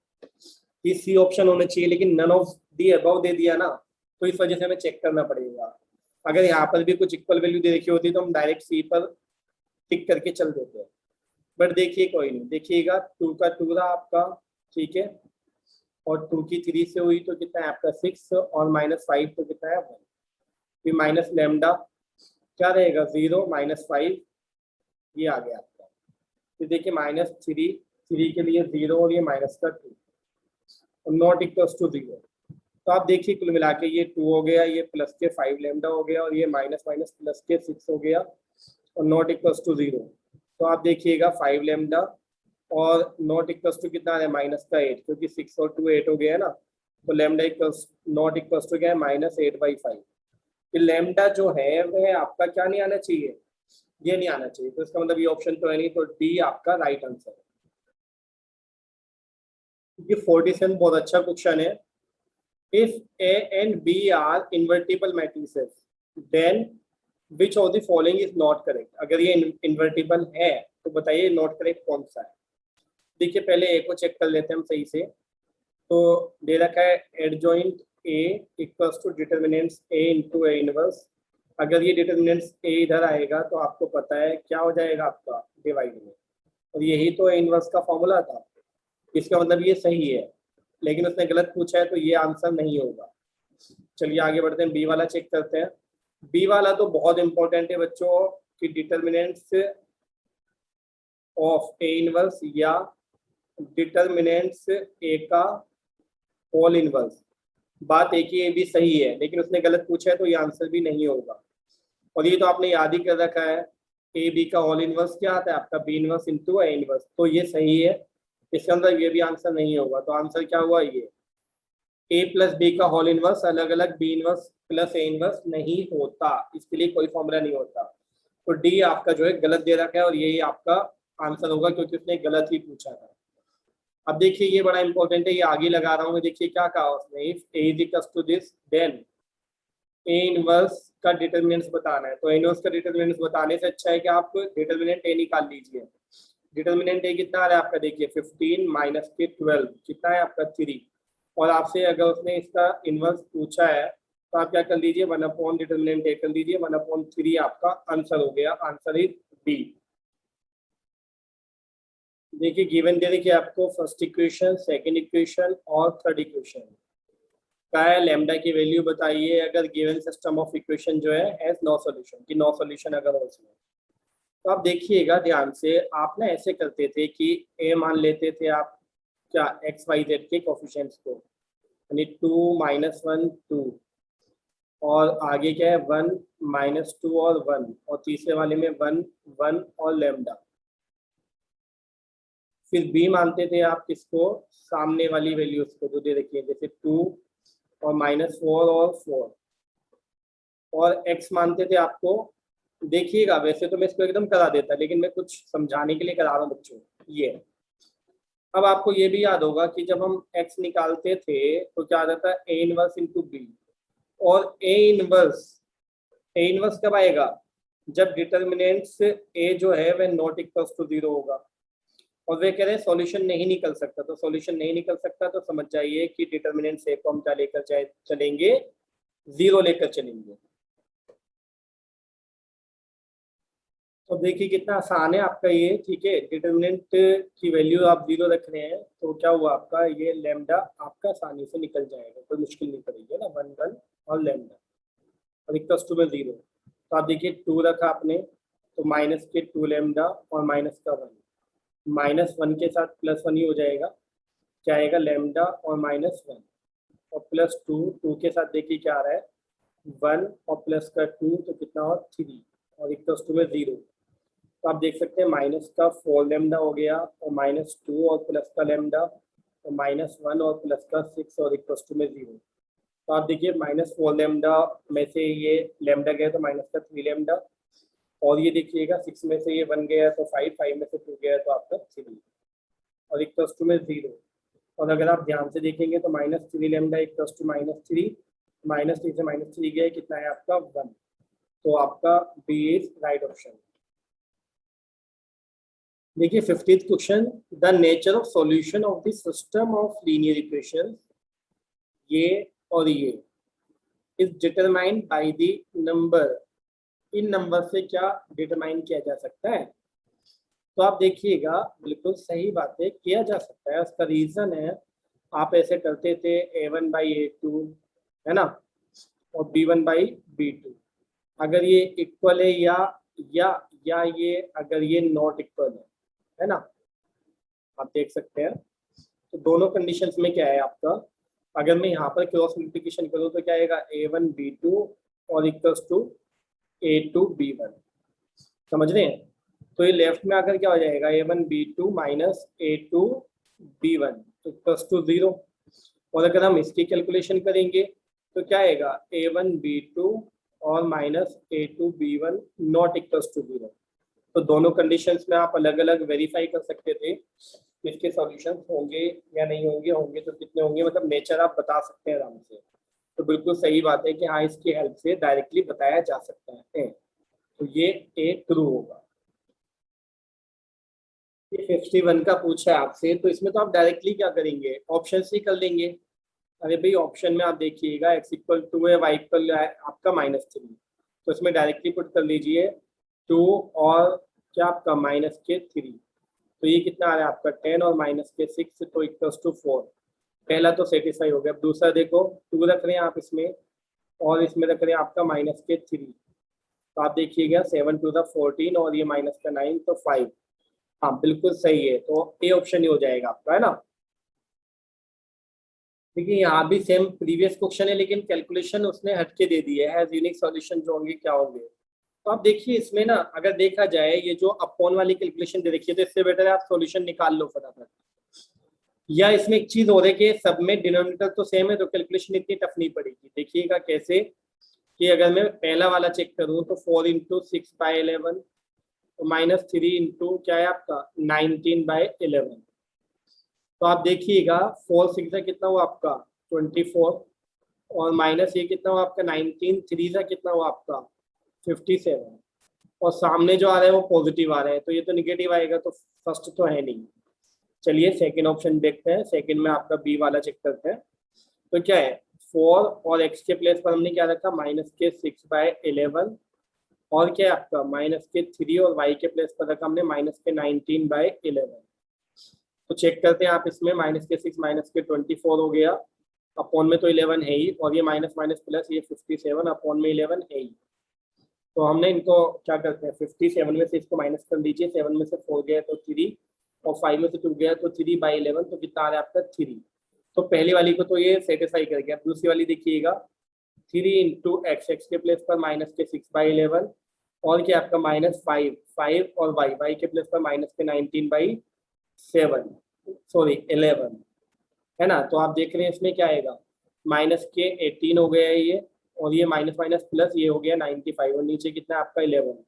कि सी ऑप्शन होना चाहिए, लेकिन नन ऑफ दी अबव दे दिया ना, तो इस वजह से हमें चेक करना पड़ेगा। अगर यहाँ पर भी कुछ इक्वल वैल्यू दे रखी होती तो हम डायरेक्ट सी पर टिक करके चल देते हैं, बट देखिए कोई नहीं, देखिएगा 2 का 2 रहा आपका, ठीक है, और 2 की 3 से हुई तो कितना है आपका 6, और -5 तो कितना है 1, फिर माइनस लेमडा क्या रहेगा 0 -5, ये आ गया आपका। फिर देखिए -3 के लिए 0 और ये माइनस का 2 और नॉट इक्वल्स टू 0। तो आप देखिए कुल मिला के ये 2 हो गया, ये प्लस के 5 लेमडा हो गया, और ये माइनस माइनस प्लस के 6 हो गया, और नॉट इक्वल्स टू 0। तो आप देखिएगा 5 लेमडा और नॉट इक्वल्स टू कितना है -8, क्योंकि 6 और 2 8 हो गया है ना। तो lambda equals not equals to क्या है -8/5। कि लेमडा जो है वह आपका क्या नहीं आना चाहिए, ये नहीं आना चाहिए, तो इसका मतलब ये ऑप्शन तो है नहीं, तो डी आपका राइट आंसर है। ये 47 बहुत अच्छा क्वेश्चन है। If A and B are invertible matrices then which of the following is not correct. अगर ये इन्वर्टिबल है तो बताइए नॉट करेक्ट कौन सा है। देखिए पहले ए को चेक कर लेते हैं हम सही से। तो दे रखा है adjoint A equals to determinants A into A inverse. अगर ये डिटर्मिनेंट्स ए इधर आएगा तो आपको पता है क्या हो जाएगा आपका डिवाइड में, और यही तो ए इनवर्स का फॉर्मूला था। इसका मतलब ये सही है, लेकिन उसने गलत पूछा है तो ये आंसर नहीं होगा। चलिए आगे बढ़ते हैं, बी वाला चेक करते हैं। बी वाला तो बहुत इंपॉर्टेंट है बच्चों कि डिटर्मिनेंट्स ऑफ ए इनवर्स या डिटर्मिनेंट्स ए का होल इनवर्स। बात एक ही भी सही है, लेकिन उसने गलत पूछा है तो ये आंसर भी नहीं होगा। और ये तो आपने याद ही कर रखा है, ए बी का होल इनवर्स क्या आता है आपका, B inverse into A inverse, तो ये सही है। इसके अंदर ये भी आंसर नहीं होगा, तो आंसर क्या हुआ, ये ए प्लस बी का होल इनवर्स अलग अलग B inverse plus A inverse नहीं होता, इसके लिए कोई फॉर्मूला नहीं होता। तो डी आपका जो है गलत दे रखा है और यही आपका आंसर होगा क्योंकि उसने गलत ही पूछा था। अब देखिए ये बड़ा इंपॉर्टेंट है, ये आगे लगा रहा हूँ। देखिए क्या कहा उसने, if A is equals to this then A inverse का डिटरमिनेंट्स बताना है। तो ए इनवर्स का डिटरमिनेंट्स बताने से अच्छा है कि आप डिटरमिनेंट ए निकाल लीजिए। डिटरमिनेंट ए कितना आ रहा है आपका, देखिए 15 माइनस के 12 कितना है आपका 3। और आपसे अगर उसने इसका इनवर्स पूछा है तो आप क्या कर लीजिए, 1 डिटरमिनेंट ए कर लीजिए, 1/3 आपका आंसर हो गया। Answer is B. देखिए गिवन दे देखिए आपको फर्स्ट इक्वेशन, सेकंड इक्वेशन और थर्ड इक्वेशन का है। लैम्डा की वैल्यू बताइए अगर गिवन सिस्टम ऑफ इक्वेशन जो है हैज नो सॉल्यूशन, कि नो सॉल्यूशन अगर हो उसमें। तो आप देखिएगा ध्यान से, आप ना ऐसे करते थे कि ए मान लेते थे आप क्या एक्स वाई जेड के कोफिशिएंट्स को, यानी 2 -1 2, और आगे क्या है 1 -2 और 1, और तीसरे वाले में 1 1 और लैम्डा। फिर बी मानते थे आप किसको, सामने वाली वैल्यूज को जो दे रखी है, जैसे 2 और -4 और 4, और x मानते थे आपको। देखिएगा वैसे तो मैं इसको एकदम करा देता, लेकिन मैं कुछ समझाने के लिए करा रहा हूँ बच्चों ये। अब आपको ये भी याद होगा कि जब हम x निकालते थे तो क्या आ जाता है ए इनवर्स इंटू बी, और ए इनवर्स कब आएगा, जब डिटर्मिनेंट्स ए जो है वह नॉट इक्वल्स टू 0 होगा। और वे कह रहे हैं सॉल्यूशन नहीं निकल सकता, तो सॉल्यूशन नहीं निकल सकता तो समझ जाइए कि डिटर्मिनेंट ए को हम क्या लेकर चलेंगे, 0 लेकर चलेंगे। तो देखिए कितना आसान है आपका ये, ठीक है। डिटर्मिनेंट की वैल्यू आप 0 रख रहे हैं तो क्या हुआ आपका, ये लैम्डा आपका आसानी से निकल जाएगा, कोई मुश्किल नहीं पड़ेगी ना, 1 1 और लैम्डा और इक्वल्स टू में 0। तो आप देखिए 2 रखा आपने तो माइनस के 2 लैम्डा और माइनस का 1, -1 के साथ +1 ही हो जाएगा, क्या आएगा लैम्डा और -1, और +2 के साथ देखिए क्या आ रहा है 1 और प्लस का 2 तो कितना और 3, और इक्वल्स टू में 0। तो आप देख सकते हैं माइनस का 4 लैम्डा हो गया, और -2 और प्लस का लैम्डा, और -1 और प्लस का 6 और इक्वल्स टू में 0। तो आप देखिए -4 लैम्डा में से ये लैम्डा गया तो माइनस का 3 लैम्डा, और ये देखिएगा 6 में से ये 1 गया तो 5, 5 में से 2 गया तो आपका 3, और इक्वल्स टू में 0। और अगर आप ध्यान से देखेंगे तो -3 लैम्डा इक्वल्स टू -3, -3 से -3 गया कितना है आपका 1। तो आपका बी इज राइट ऑप्शन। देखिए 50th question, the nature of solution of the system of linear equation, ये और ये is determined by the number. In number से क्या डिटरमाइन किया जा सकता है, तो आप देखिएगा बिल्कुल सही बात है, किया जा सकता है। उसका रीजन है, आप ऐसे करते थे a1/a2 है ना, और b1/b2। अगर ये इक्वल है या ये अगर ये नॉट इक्वल है ना, आप देख सकते हैं। तो दोनों कंडीशंस में क्या है आपका, अगर मैं यहाँ पर क्रॉस मल्टीप्लिकेशन करूँ तो क्या आएगा a1b2 और इक्वल्स टू a2b1, समझ रहे हैं। तो ये लेफ्ट में आकर क्या हो जाएगा a1b2 minus a2b1 equals to 0। और अगर हम इसकी कैलकुलेशन करेंगे तो क्या आएगा a1b2 और minus a2b1 not equals to 0। तो दोनों कंडीशंस में आप अलग अलग वेरीफाई कर सकते थे इसके सॉल्यूशंस होंगे या नहीं होंगे, होंगे तो कितने होंगे, मतलब नेचर आप बता सकते हैं आराम से। तो बिल्कुल सही बात है कि हाँ इसकी हेल्प से डायरेक्टली बताया जा सकता है। तो ये ए ट्रू होगा। ये 51 का पूछा है आपसे, तो इसमें तो आप डायरेक्टली क्या करेंगे, ऑप्शन से कर लेंगे। अरे भाई ऑप्शन में आप देखिएगा x इक्वल टू है, y इक्वल है आपका -3, तो इसमें डायरेक्टली पुट कर लीजिए 2 और क्या आपका -3, तो ये कितना आ रहा है आपका 10 और -6 तो इक्वल्स टू 4। पहला तो सेटिस्फाई हो गया। अब दूसरा देखो 2 रख रहे हैं आप इसमें और इसमें रख रहे हैं आपका -3, तो आप देखिएगा 7 टू द 14 और ये -9 तो 5। हाँ बिल्कुल सही है, तो ए ऑप्शन ही हो जाएगा आपका, है ना। देखिए यहाँ भी सेम प्रीवियस क्वेश्चन है, लेकिन कैलकुलेशन उसने हटके दे दी है, यूनिक सॉल्यूशन जो होंगे क्या होंगे। तो आप देखिए इसमें ना अगर देखा जाए ये जो अपॉन वाली कैलकुलेशन दे रखी है, तो इससे बेटर है आप सॉल्यूशन निकाल लो फटाफट। या इसमें एक चीज हो रही है कि सब में डिनोमिनेटर तो सेम है, तो कैलकुलेशन इतनी टफ नहीं पड़ेगी। देखिएगा कैसे कि अगर मैं पहला वाला चेक करूं तो 4 इंटू 6/11 तो -3 इंटू क्या है आपका 19/11। तो आप देखिएगा 4 6 का कितना हुआ आपका 24 और माइनस ये कितना हुआ आपका 19, 3 का कितना हुआ आपका 57 और सामने जो आ रहा है वो पॉजिटिव आ रहा है, तो ये तो निगेटिव आएगा, तो फर्स्ट तो है नहीं। चलिए सेकंड ऑप्शन देखते हैं। सेकंड में आपका बी वाला चेक करते हैं। तो क्या है 4 और x के प्लेस पर हमने क्या रखा -6/11 और क्या है आपका -3 और y के प्लेस पर रखा हमने -19/11। तो चेक करते हैं आप इसमें -6 -24 हो गया, अपॉन में तो 11 है ही, और ये माइनस माइनस प्लस ये 57 अपॉन में 11 है ही। तो हमने इनको क्या करते हैं 57 में से इसको माइनस कर दीजिए, 7 में से 4 गया तो 3 और 5 में से 2 गया तो 3/11, तो कितना आ रहा है आपका 3। तो पहली वाली को तो ये सेटिस्फाई कर गया। दूसरी वाली देखिएगा 3 इंटू एक्स के प्लेस पर -6/11 और क्या आपका -5 और y के प्लेस पर -19/7 सॉरी 11, है ना। तो आप देख रहे हैं इसमें क्या आएगा -18 हो गया है ये, और ये माइनस माइनस प्लस ये हो गया 95 और नीचे कितना आपका 11।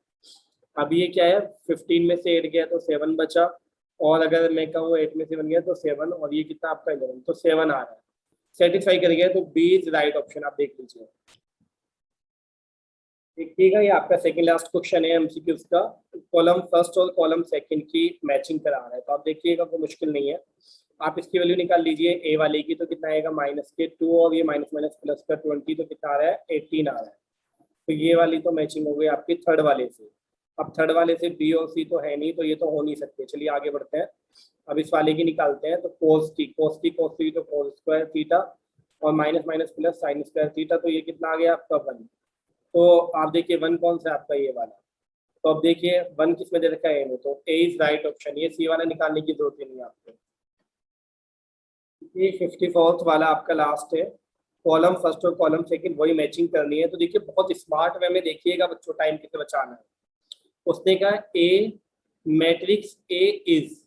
अब ये क्या है 15 में से 8 गया तो 7 बचा, और अगर मैं कहूँ 8 में से 1 गया तो 7 और ये कितना आपका 11, तो 7 आ रहा है। सेटिस्फाई कर गया, तो बी इज राइट ऑप्शन। आप देख लीजिए, देखिएगा ये आपका सेकंड लास्ट क्वेश्चन है एमसीक्यूज का। कॉलम फर्स्ट और कॉलम सेकंड की मैचिंग करा रहा है, तो आप देखिएगा कोई मुश्किल नहीं है। आप इसकी वैल्यू निकाल लीजिए ए वाले की, तो कितना आएगा -2 और ये माइनस माइनस प्लस का 20, तो कितना आ रहा है 18 आ रहा है। तो ये वाली तो मैचिंग हो गई आपकी थर्ड वाले से। अब थर्ड वाले से बी और सी तो है नहीं, तो ये तो हो नहीं सकते। चलिए आगे बढ़ते हैं। अब इस वाले की निकालते हैं। तो कोस की तो कोस स्क्वायर थीटा और minus minus plus sine square theta, तो ये कितना आ गया आपका 1। तो आप देखिए 1 कौन सा आपका ये वाला, तो अब देखिए 1 किस में दे रखा है ए में, तो ए इज राइट ऑप्शन। ये सी वाला निकालने की जरूरत ही नहीं है आपको। ये 54th वाला आपका लास्ट है। कॉलम फर्स्ट और कॉलम सेकंड वही मैचिंग करनी है। तो देखिए बहुत स्मार्ट वे में देखिएगा बच्चों, टाइम कितने बचाना है। उसने कहा ए मैट्रिक्स ए इज,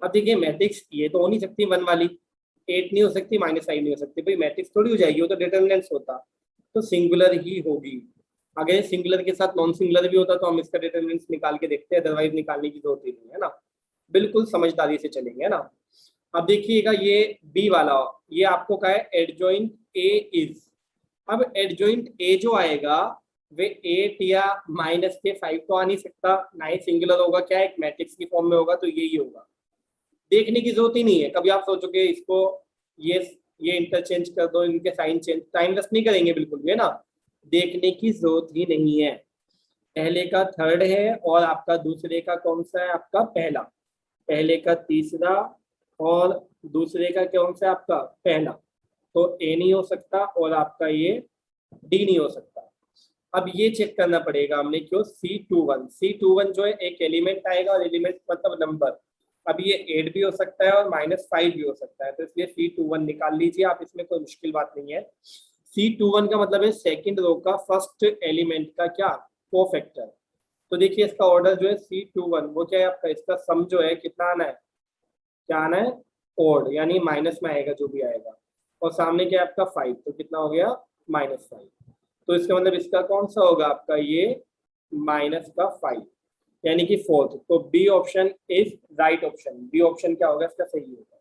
अब देखिए मैट्रिक्स ये तो हो नहीं सकती 1 वाली, 8 नहीं हो सकती, -5 नहीं हो सकती, भाई मैट्रिक्स थोड़ी हो जाएगी, वो तो डिटरमिनेंट्स होता, तो सिंगुलर ही होगी। अगर सिंगुलर के साथ नॉन सिंगुलर भी होता तो हम इसका डिटरमिनेंट्स निकाल के देखते हैं, अदरवाइज निकालने की जरूरत ही नहीं है ना। बिल्कुल समझदारी से चलेंगे, है ना। अब देखिएगा ये बी वाला, ये आपको क्या है एडजॉइंट ए इज। अब एडजॉइंट ए जो आएगा वे 8 या -5 तो आ नहीं सकता, ना ही सिंगुलर होगा, क्या एक मैट्रिक्स की फॉर्म में होगा, तो यही होगा। देखने की जरूरत ही नहीं है। कभी आप सोचोगे इसको ये इंटरचेंज कर दो, इनके साइन चेंज, टाइम वेस्ट नहीं करेंगे बिल्कुल भी, है ना। देखने की जरूरत ही नहीं है। पहले का थर्ड है और आपका दूसरे का कौन सा है आपका पहला, पहले का तीसरा और दूसरे का कौन सा आपका पहला, तो ए नहीं हो सकता और आपका ये डी नहीं हो सकता। अब ये चेक करना पड़ेगा हमने क्यों C21 जो है एक एलिमेंट आएगा, और एलिमेंट मतलब नंबर। अब ये 8 भी हो सकता है और -5 भी हो सकता है, तो इसलिए C21 निकाल लीजिए आप, इसमें कोई मुश्किल बात नहीं है। C21 का मतलब है सेकंड रो का फर्स्ट एलिमेंट का क्या कोफैक्टर। तो देखिए इसका ऑर्डर जो है C21 वो क्या है आपका, इसका सम जो है कितना आना है, क्या आना है ओड, यानी माइनस में आएगा जो भी आएगा, और सामने क्या है आपका 5, तो कितना हो गया -5। तो इसका मतलब इसका कौन सा होगा आपका ये -5, यानी कि 4th। तो B option is right option. B option क्या होगा इसका सही होगा।